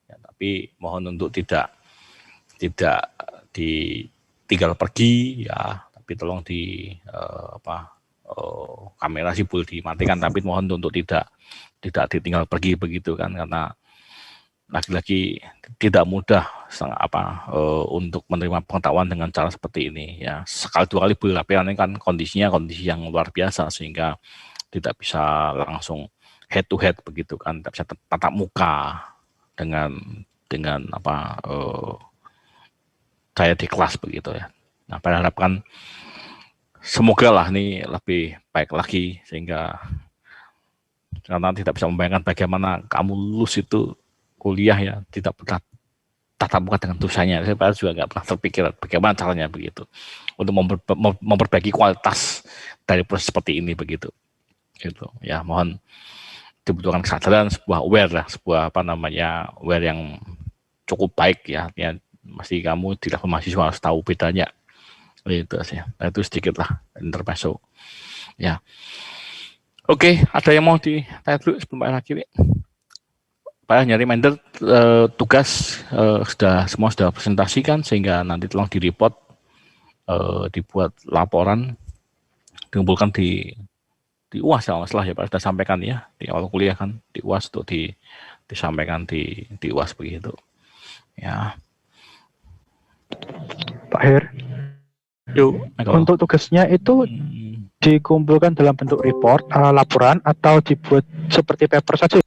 Ya, tapi mohon untuk tidak ditinggal pergi ya, tapi tolong kamera sih boleh dimatikan, tapi mohon untuk tidak ditinggal pergi begitu kan, karena lagi-lagi tidak mudah untuk menerima pengetahuan dengan cara seperti ini ya. Sekali dua kali boleh, tapi ini kan kondisinya kondisi yang luar biasa sehingga tidak bisa langsung head to head begitu kan, tidak bisa tatap muka dengan saya di kelas begitu ya. Nah, pada harapkan semoga lah ini lebih baik lagi sehingga karena tidak bisa membayangkan bagaimana kamu lulus itu kuliah ya tidak pernah tatap muka dengan dosennya. Saya juga nggak pernah terpikir bagaimana caranya begitu untuk memperbaiki kualitas dari proses seperti ini begitu. Gitu ya, mohon dibutuhkan kesadaran, sebuah aware yang cukup baik ya. Artinya mesti kamu di level mahasiswa harus tahu bedanya. Itu sih. Nah, itu sedikit lah intermezzo. Ya. Oke, ada yang mau ditanya dulu sebelum Pak akhiri? Pak nyari reminder tugas semua sudah presentasikan sehingga nanti tolong di-report, dibuat laporan, dikumpulkan di UAS ya, masalah ya Pak sudah sampaikan ya di awal kuliah kan di UAS untuk disampaikan di UAS begitu. Ya.
Pak Her. Yuk, untuk tugasnya itu dikumpulkan dalam bentuk report, laporan atau dibuat seperti paper saja?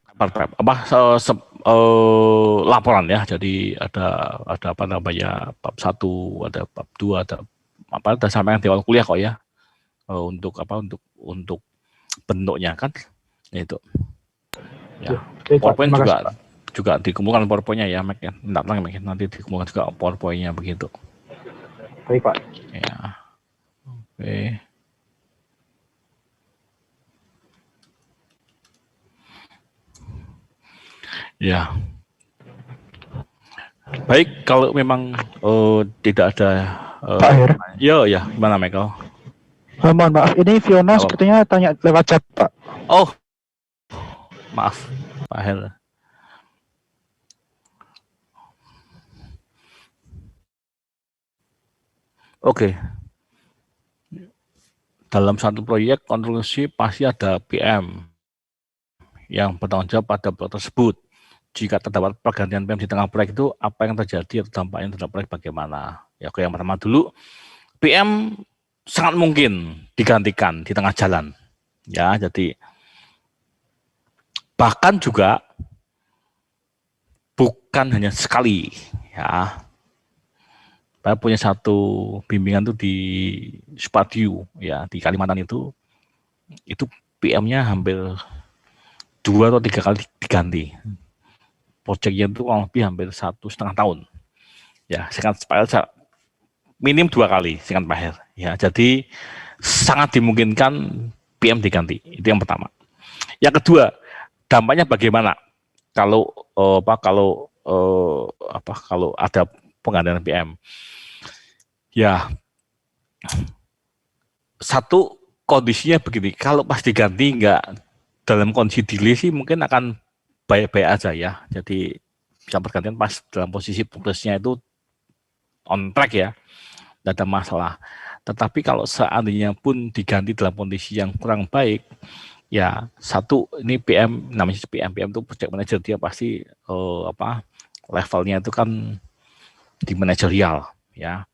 Laporan ya, jadi ada bab 1, ada bab 2, ada sampaikan di awal kuliah kok ya, untuk bentuknya kan itu ya. PowerPoint juga dikumpulkan PowerPoint-nya ya, Mac ya, nanti dikumpulkan juga PowerPoint-nya begitu.
Baik Pak.
Ya, oke. Ya, baik kalau memang tidak ada.
Pak Her.
Ya, gimana Michael?
Mohon maaf, ini Fiona sepertinya tanya lewat chat, Pak.
Oh, maaf, Pak Hel. Oke. Dalam satu proyek konstruksi pasti ada PM yang bertanggung jawab pada proyek tersebut. Jika terdapat pergantian PM di tengah proyek itu, apa yang terjadi atau dampaknya terhadap proyek bagaimana? Ya, oke, yang pertama dulu, PM sangat mungkin digantikan di tengah jalan. Ya, jadi bahkan juga bukan hanya sekali, ya. Saya punya satu bimbingan tuh di Spadiu, ya, di Kalimantan itu PM-nya hampir 2 atau 3 kali diganti. Proyeknya itu kurang lebih hampir 1,5 tahun. Ya, singkat Pak, minim 2 kali, singkat Pak Her. Ya, jadi sangat dimungkinkan PM diganti. Itu yang pertama. Yang kedua, dampaknya bagaimana kalau kalau ada penggantian PM? Ya, satu kondisinya begini, kalau pas diganti nggak dalam kondisi delay sih mungkin akan baik-baik aja ya. Jadi bisa pergantian pas dalam posisi progresnya itu on track ya, tidak ada masalah. Tetapi kalau seandainya pun diganti dalam kondisi yang kurang baik, ya satu ini PM, namanya PM itu project manager, dia pasti levelnya itu kan di manajerial ya.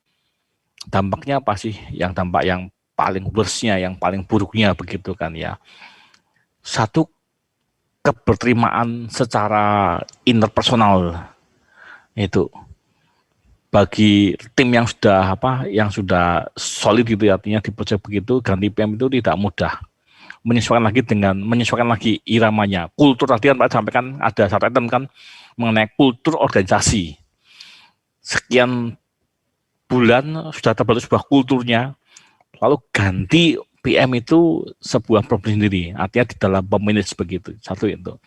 Dampaknya pasti yang dampak yang paling worst-nya, yang paling buruknya begitu kan ya. Satu, keberterimaan secara interpersonal itu bagi tim yang sudah solid gitu ya, artinya di proyek begitu ganti PM itu tidak mudah, menyesuaikan lagi iramanya, kultur. Tadi kan Pak sampaikan ada satu item kan mengenai kultur organisasi, sekian bulan sudah terbentuk sebuah kulturnya, lalu ganti PM itu sebuah problem sendiri, artinya di dalam pemanage begitu. Satu itu.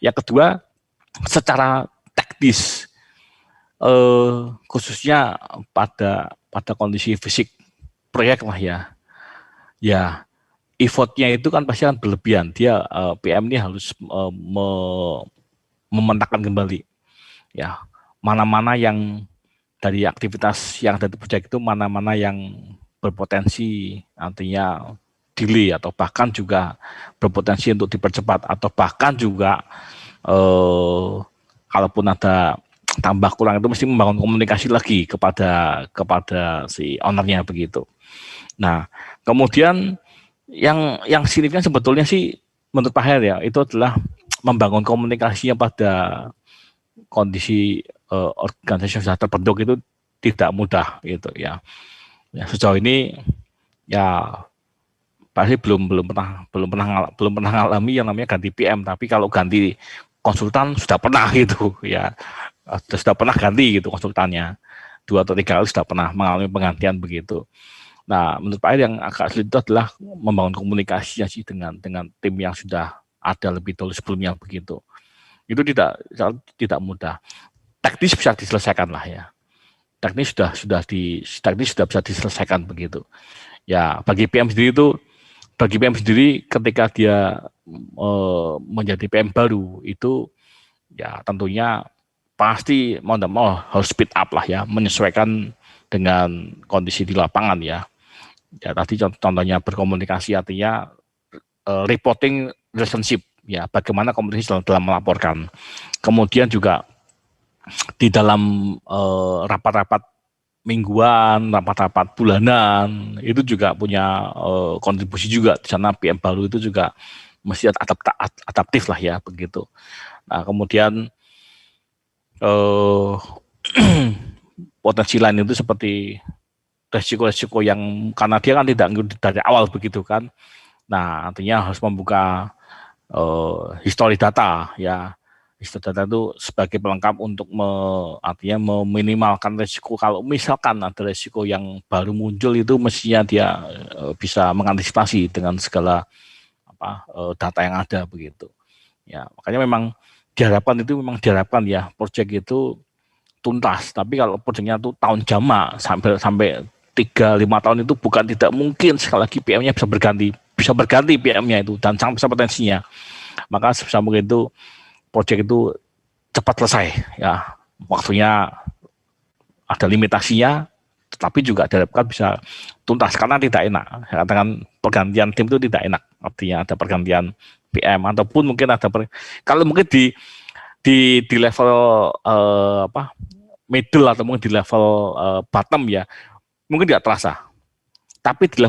Yang kedua, secara teknis, khususnya pada kondisi fisik proyek lah ya effortnya itu kan pasti akan berlebihan. Dia PM ini harus memetakan kembali ya mana-mana yang dari aktivitas yang ada di proyek itu, mana-mana yang berpotensi artinya delay atau bahkan juga berpotensi untuk dipercepat, atau bahkan juga kalaupun ada tambah kurang itu mesti membangun komunikasi lagi kepada si ownernya begitu. Nah, kemudian yang signifikan sebetulnya sih menurut Pak Her ya, itu adalah membangun komunikasinya pada kondisi organisasi yang sudah terbentuk itu tidak mudah gitu ya. Ya sejauh ini ya pasti belum pernah mengalami yang namanya ganti PM, tapi kalau ganti konsultan sudah pernah gitu ya. Sudah pernah ganti gitu konsultannya, 2 atau 3 kali sudah pernah mengalami penggantian begitu. Nah, menurut Pak yang agak sulit itu adalah membangun komunikasinya sih dengan tim yang sudah ada lebih dulu sebelumnya begitu. Itu tidak mudah. Teknis bisa diselesaikan lah ya. Teknis sudah bisa diselesaikan begitu. Ya, bagi PM sendiri ketika dia menjadi PM baru itu ya tentunya pasti mau tidak mau harus speed up lah ya, menyesuaikan dengan kondisi di lapangan ya. Ya tadi contohnya berkomunikasi, artinya reporting relationship ya, bagaimana komunikasi dalam melaporkan. Kemudian juga di dalam rapat-rapat mingguan, rapat-rapat bulanan itu juga punya kontribusi juga di sana. PM baru itu juga mesti adaptif lah ya begitu. Nah kemudian potensi lain itu seperti resiko-resiko yang karena dia kan tidak dari awal begitu kan. Nah artinya harus membuka histori data ya. Histori data itu sebagai pelengkap untuk artinya meminimalkan resiko. Kalau misalkan ada resiko yang baru muncul itu mestinya dia bisa mengantisipasi dengan segala data yang ada begitu. Ya makanya memang diharapkan ya proyek itu tuntas. Tapi kalau proyeknya itu tahun jamak sampai 3-5 tahun itu bukan tidak mungkin sekali lagi PM-nya bisa berganti PM-nya itu dan sangat besar potensinya. Maka sebisa mungkin itu proyek itu cepat selesai ya, waktunya ada limitasinya, tetapi juga diharapkan bisa tuntas karena tidak enak. Saya katakan pergantian tim itu tidak enak, artinya ada pergantian PM ataupun mungkin ada kalau mungkin di level middle atau mungkin di level bottom ya mungkin tidak terasa, tapi di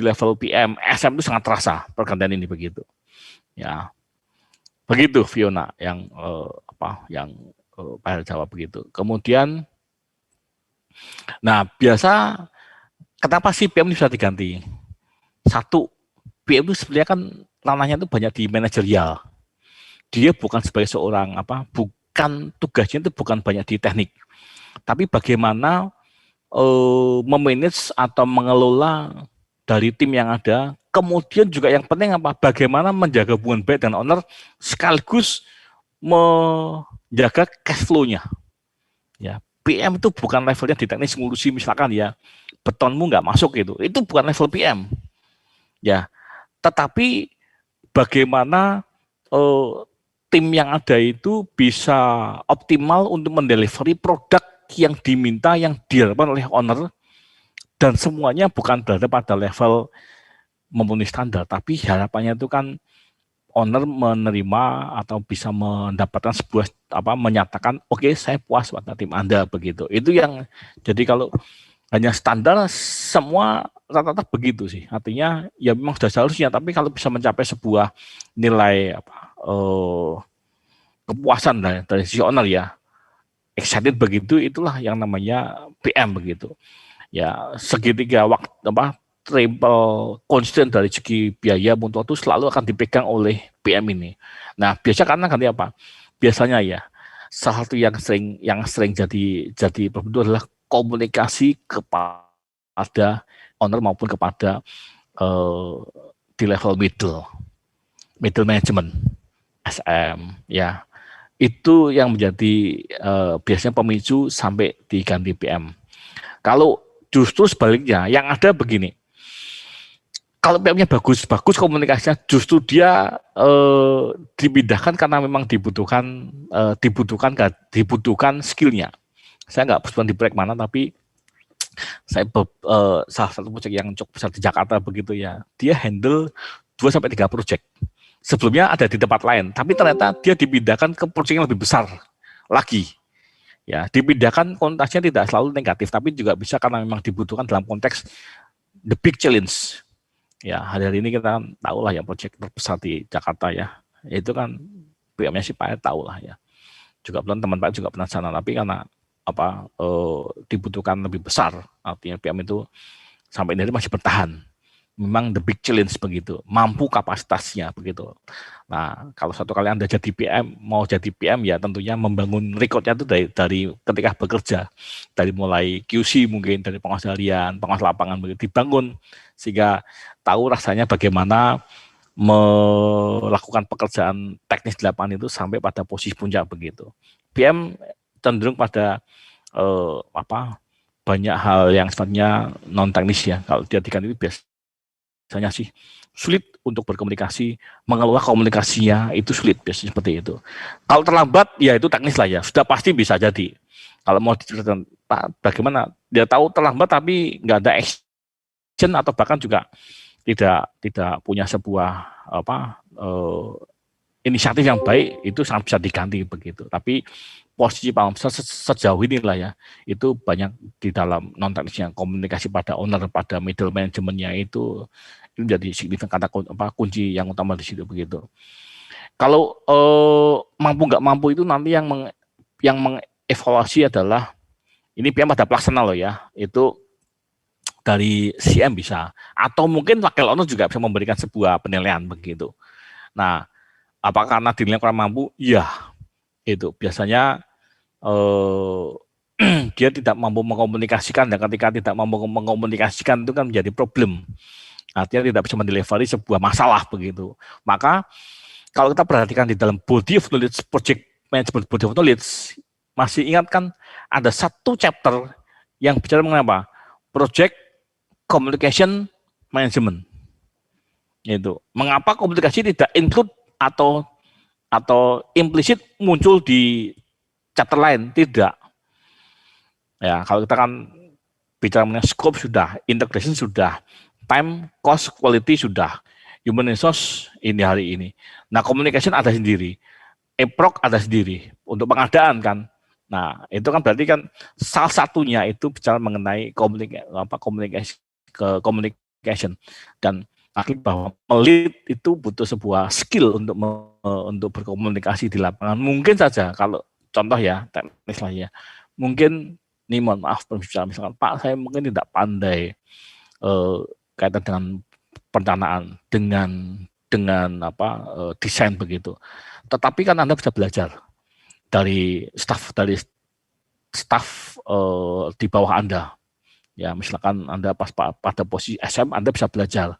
level PM SM itu sangat terasa pergantian ini begitu ya. Begitu Fiona yang Pak jawab begitu. Kemudian nah biasa kenapa sih PM bisa diganti? Satu, PM itu sebenarnya kan ranahnya itu banyak di manajerial. Dia bukan sebagai seorang bukan tugasnya itu bukan banyak di teknik, tapi bagaimana memanage atau mengelola dari tim yang ada. Kemudian juga yang penting bagaimana menjaga hubungan baik dengan owner sekaligus menjaga cash flow-nya. Ya, PM itu bukan levelnya di teknis ngurusi misalkan ya betonmu nggak masuk gitu. Itu bukan level PM. Ya, tetapi bagaimana tim yang ada itu bisa optimal untuk mendelivery produk yang diminta, yang diharapkan oleh owner, dan semuanya bukan berada pada level memenuhi standar, tapi harapannya itu kan owner menerima atau bisa mendapatkan sebuah menyatakan oke, saya puas pada tim Anda begitu. Itu yang jadi kalau hanya standar semua rata-rata begitu sih. Artinya ya memang sudah seharusnya, tapi kalau bisa mencapai sebuah nilai kepuasan dari sisi owner ya, excited begitu, itulah yang namanya PM begitu. Ya segitiga waktu triple constant dari segi biaya mutu itu selalu akan dipegang oleh PM ini. Nah biasa karena ganti biasanya ya salah satu yang sering jadi problem itu adalah komunikasi kepada owner maupun kepada di level middle management SM ya. Itu yang menjadi biasanya pemicu sampai diganti PM. Kalau justru sebaliknya, yang ada begini, kalau PM-nya bagus komunikasinya, justru dia dipindahkan karena memang dibutuhkan skillnya. Saya nggak bersebutan di proyek mana, tapi saya salah satu proyek yang cukup besar di Jakarta begitu ya, dia handle 2-3 proyek. Sebelumnya ada di tempat lain, tapi ternyata dia dipindahkan ke proyek yang lebih besar lagi. Ya, dipindahkan konotasinya tidak selalu negatif, tapi juga bisa karena memang dibutuhkan dalam konteks the big challenge. Ya, hari ini kita tahu lah ya proyek terbesar di Jakarta ya, itu kan PM-nya sih Pak tahu lah ya. Juga teman Pak juga pernah sana, tapi karena dibutuhkan lebih besar, artinya PM itu sampai ini masih bertahan. Memang the big challenge begitu, mampu kapasitasnya begitu. Nah, kalau satu kali Anda jadi PM, mau jadi PM ya tentunya membangun recordnya itu dari ketika bekerja, dari mulai QC mungkin, dari pengawas harian, pengawas lapangan begitu dibangun, sehingga tahu rasanya bagaimana melakukan pekerjaan teknis di lapangan itu sampai pada posisi puncak begitu. PM cenderung pada banyak hal yang sifatnya non teknis ya. Kalau dia diganti biasanya sih sulit untuk berkomunikasi, mengelola komunikasinya itu sulit biasanya seperti itu. Kalau terlambat ya itu teknis lah ya, sudah pasti bisa jadi. Kalau mau diceritakan Pak bagaimana dia tahu terlambat tapi nggak ada action atau bahkan juga tidak punya sebuah inisiatif yang baik, itu sangat bisa diganti begitu. Tapi posisi Pak sejauh ini lah ya, itu banyak di dalam non teknisnya, komunikasi pada owner, pada middle manajemennya itu menjadi signifikan kata kunci yang utama di situ begitu. Kalau mampu nggak mampu itu nanti yang mengevaluasi adalah ini PM pada pelaksana loh ya, itu dari CM bisa, atau mungkin wakil owner juga bisa memberikan sebuah penilaian begitu. Nah, apakah karena dinilai kurang mampu? Ya, itu biasanya dia tidak mampu mengkomunikasikan, dan ketika tidak mampu mengkomunikasikan itu kan menjadi problem. Artinya tidak bisa mendelivery sebuah masalah begitu. Maka kalau kita perhatikan di dalam body of knowledge, project management body of knowledge, masih ingat kan ada satu chapter yang bicara mengenai apa? Project communication management. Itu. Mengapa komunikasi tidak include atau implisit muncul di chapter lain? Tidak. Ya, kalau kita kan bicara mengenai scope sudah, integration sudah, time, cost, quality sudah, human resource ini hari ini. Nah, communication ada sendiri, eprok ada sendiri untuk pengadaan kan. Nah, itu kan berarti kan salah satunya itu bicara mengenai communication dan arti bahwa melit itu butuh sebuah skill untuk berkomunikasi di lapangan. Mungkin saja kalau contoh ya teknis lah ya, mungkin ini mohon maaf berbicara misalkan Pak saya mungkin tidak pandai kaitan dengan perencanaan dengan desain begitu. Tetapi kan Anda bisa belajar dari staf di bawah Anda. Ya, misalkan Anda pada posisi SM, Anda bisa belajar.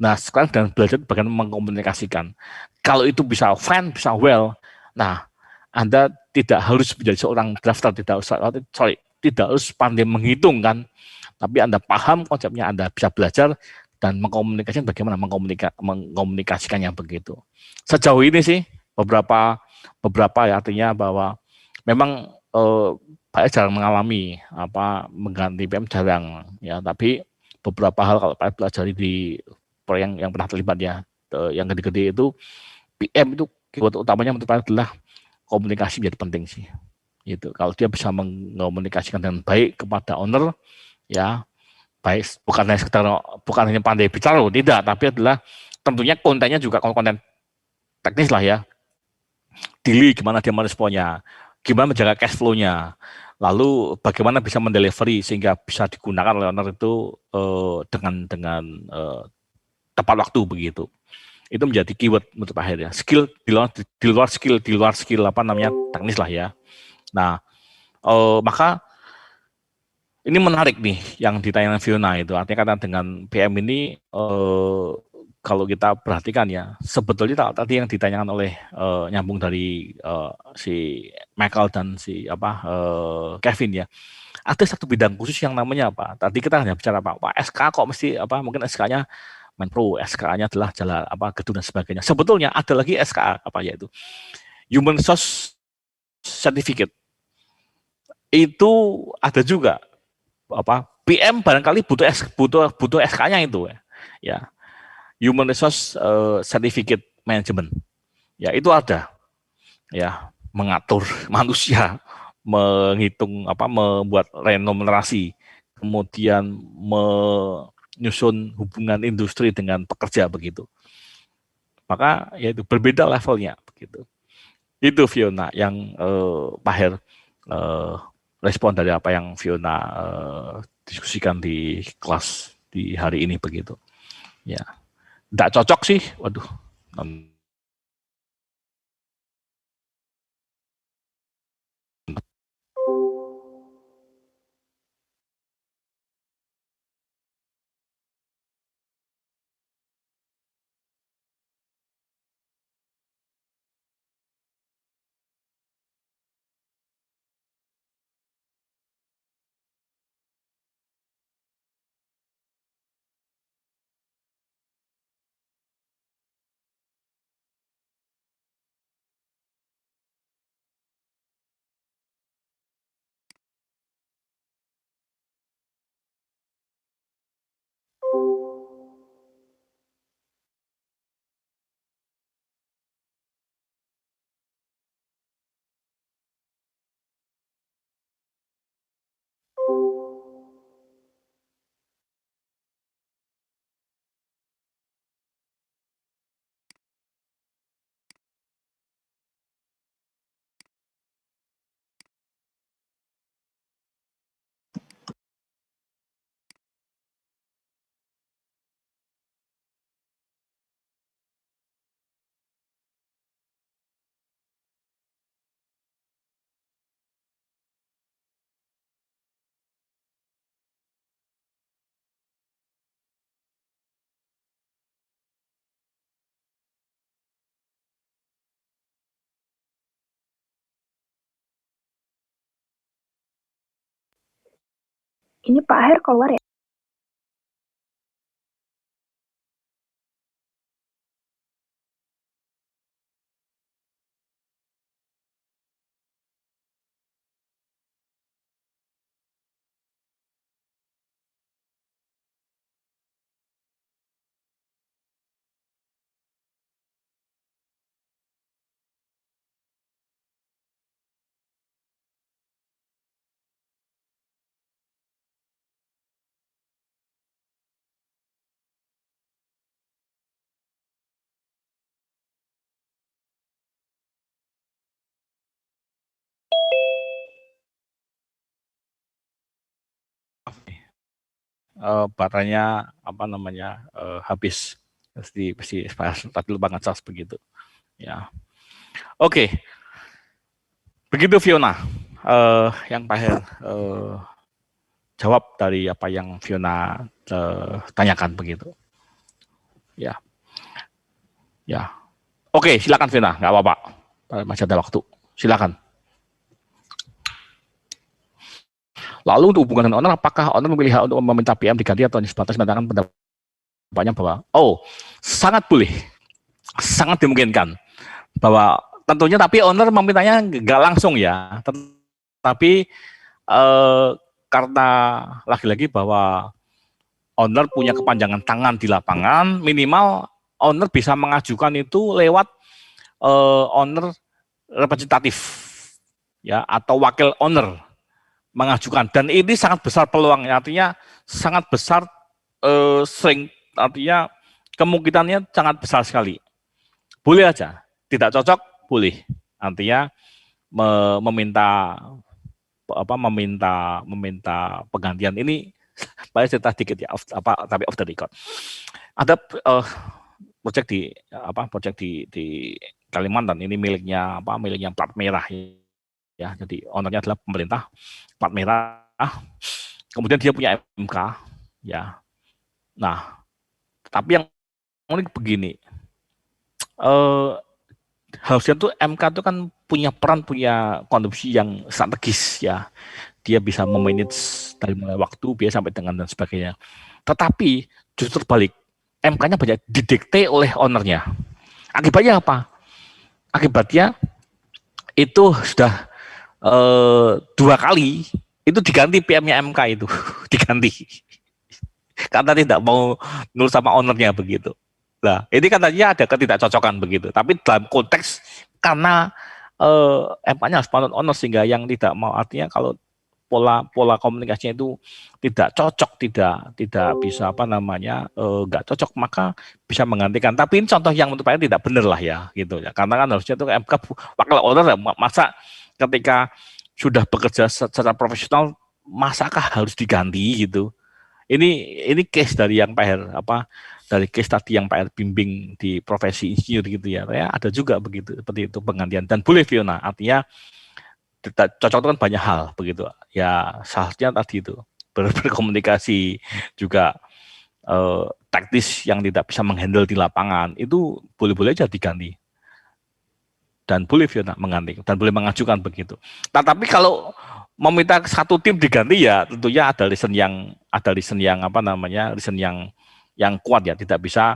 Nah, sekarang dengan belajar bagaimana mengkomunikasikan. Kalau itu bisa fine, bisa well, nah, Anda tidak harus menjadi seorang drafter, tidak harus pandai menghitung kan, tapi Anda paham konsepnya, Anda bisa belajar dan mengkomunikasikan bagaimana mengkomunikasikannya begitu. Sejauh ini sih beberapa ya artinya bahwa memang Pak jarang mengalami mengganti PM jarang ya, tapi beberapa hal kalau Pak pelajari di proyek yang pernah terlibat ya, yang gede-gede itu PM itu keyword utamanya menurut Pak adalah komunikasi menjadi penting sih. Itu kalau dia bisa mengkomunikasikan dengan baik kepada owner ya, baik bukan hanya pandai bicara tidak, tapi adalah tentunya kontennya juga konten teknis lah ya. Daily gimana dia meresponnya, gimana menjaga cash flow-nya, lalu bagaimana bisa mendelivery sehingga bisa digunakan oleh owner itu dengan tepat waktu begitu. Itu menjadi keyword menurut Pak Her ya. Skill di luar skill teknis lah ya. Nah, maka ini menarik nih yang ditanyakan Fiona itu. Artinya karena dengan PM ini kalau kita perhatikan ya, sebetulnya tadi yang ditanyakan oleh nyambung dari si Michael dan si Kevin ya, ada satu bidang khusus yang namanya apa? Tadi kita hanya bicara apa? SK kok mesti mungkin SK-nya Menpro, SK-nya adalah jalan gedung dan sebagainya. Sebetulnya ada lagi SK yaitu Human Resource Certificate. Itu ada juga PM barangkali butuh SK-nya itu ya. Human Resource Certificate Management. Ya, itu ada. Ya, mengatur manusia, menghitung membuat remunerasi, kemudian menyusun hubungan industri dengan pekerja begitu. Maka ya itu berbeda levelnya begitu. Itu Fiona yang Pak Her respon dari apa yang Fiona diskusikan di kelas di hari ini begitu. Ya, tidak cocok sih, waduh.
Ini Pak Her keluar ya?
baterainya habis. Pasti tadi lupa ngecas begitu. Ya. Oke. Begitu Fiona. Yang Pak Her jawab dari apa yang Fiona tanyakan begitu. Ya. Ya. Oke, silakan Fiona, nggak apa-apa. Masih ada waktu. Silakan. Lalu untuk hubungan dengan owner, apakah owner memilih hak untuk meminta PM diganti atau sebatas menyatakan pendapatnya bahwa sangat boleh, sangat dimungkinkan bahwa tentunya tapi owner memintanya nggak langsung ya, tapi karena lagi-lagi bahwa owner punya kepanjangan tangan di lapangan, minimal owner bisa mengajukan itu lewat owner representatif ya atau wakil owner mengajukan, dan ini sangat besar peluangnya, artinya sangat besar artinya kemungkinannya sangat besar sekali. Boleh aja, tidak cocok boleh, artinya meminta penggantian ini. Saya cerita dikit ya, tapi off the record. Ada proyek di Kalimantan, ini miliknya plat merah ya, jadi ownernya adalah pemerintah, plat merah. Kemudian dia punya MK ya. Nah, tapi yang unik begini, harusnya tuh MK itu kan punya peran, punya kontribusi yang strategis ya. Dia bisa memanage dari mulai waktu biaya sampai dengan dan sebagainya. Tetapi justru terbalik, MK-nya banyak didikte oleh ownernya. Akibatnya apa? Akibatnya itu sudah 2 kali itu diganti PM-nya MK itu diganti karena tidak mau nurut sama ownernya begitu. Nah, ini katanya ada ketidakcocokan begitu. Tapi dalam konteks karena MK-nya harus panut owner, sehingga yang tidak mau, artinya kalau pola komunikasinya itu tidak cocok, tidak bisa nggak cocok, maka bisa menggantikan. Tapi ini contoh yang menurut saya tidak benar lah ya gitu ya. Karena kan harusnya itu MK wakil owner, masa ketika sudah bekerja secara profesional masakah harus diganti gitu. Ini case dari yang Pak Her dari case tadi yang Pak Her bimbing di profesi insinyur gitu ya. Ada juga begitu, seperti itu penggantian, dan boleh Fiona, artinya cocok itu kan banyak hal begitu ya. Seharusnya tadi itu berkomunikasi juga taktis yang tidak bisa menghandle di lapangan itu boleh-boleh aja diganti, dan boleh Fiona mengganti, dan boleh mengajukan begitu. Nah, tapi kalau meminta satu tim diganti ya tentunya ada reason yang reason yang kuat ya. Tidak bisa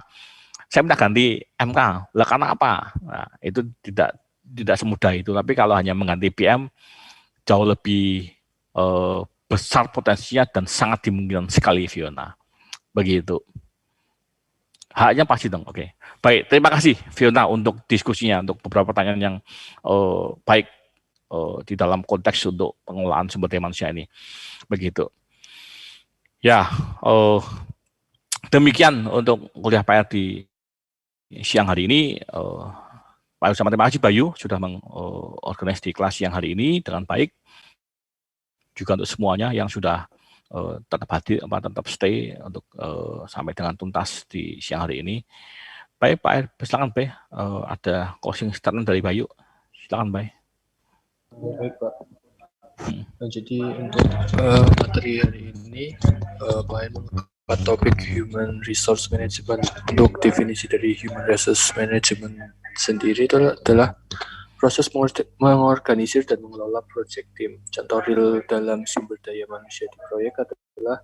saya minta ganti MK lah karena apa. Nah, itu tidak semudah itu. Tapi kalau hanya mengganti PM jauh lebih besar potensinya dan sangat dimungkinkan sekali Fiona. Begitu. Haknya pasti dong. Oke. Baik, terima kasih Fiona untuk diskusinya, untuk beberapa pertanyaan yang baik di dalam konteks untuk pengelolaan sumber daya manusia ini. Begitu. Ya, demikian untuk kuliah PR di siang hari ini. Pak Usama, terima kasih Bayu sudah mengorganisasi di kelas siang hari ini dengan baik. Juga untuk semuanya yang sudah tetap hadir, tetap stay untuk sampai dengan tuntas di siang hari ini. Baik Pak, silakan Pak, ada closing statement dari Bayu. Silakan Pak.
Baik Pak. Jadi untuk materi hari ini Pak mengangkat topik human resource management. Untuk definisi dari human resource management sendiri adalah proses mengorganisir dan mengelola project team. Contoh real dalam sumber daya manusia di proyek adalah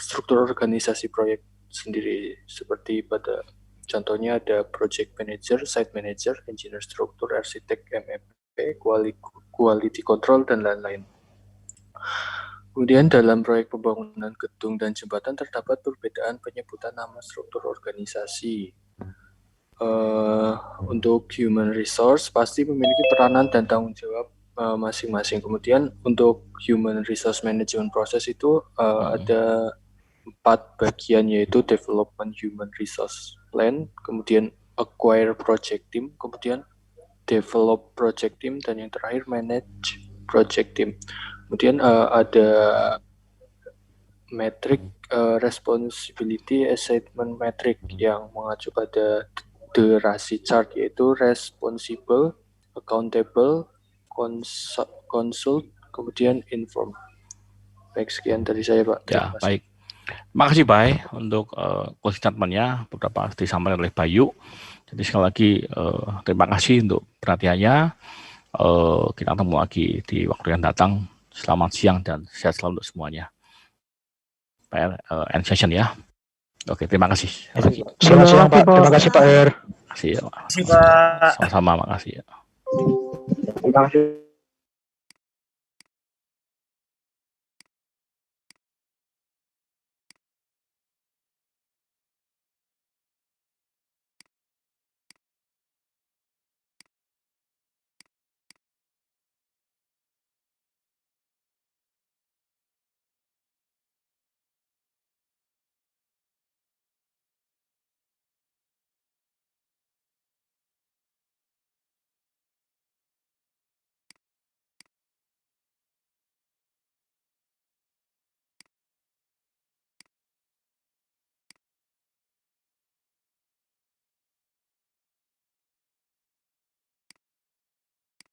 struktur organisasi proyek sendiri, seperti pada contohnya ada project manager, site manager, engineer struktur, arsitek, MEP, quality control, dan lain-lain. Kemudian dalam proyek pembangunan gedung dan jembatan terdapat perbedaan penyebutan nama struktur organisasi. Untuk human resource pasti memiliki peranan dan tanggung jawab masing-masing. Kemudian untuk human resource management proses itu ada 4 bagian, yaitu development human resource plan, kemudian acquire project team, kemudian develop project team, dan yang terakhir manage project team. Kemudian ada metric responsibility assessment metric yang mengacu pada the RASI chart, yaitu responsible, accountable, consult, kemudian inform. Baik, sekian dari saya, Pak.
Ya, baik. Terima kasih, Bay, untuk closing statement-nya, beberapa disampaikan oleh Bayu. Jadi sekali lagi terima kasih untuk perhatiannya. Kita ketemu lagi di waktu yang datang. Selamat siang dan sehat selalu untuk semuanya. End session ya. Oke, terima kasih.
Selamat siang, Pak. Terima kasih, Pak Er.
Terima kasih, Pak.
Terima kasih, Pak.
Sama-sama, makasih ya.
Terima kasih.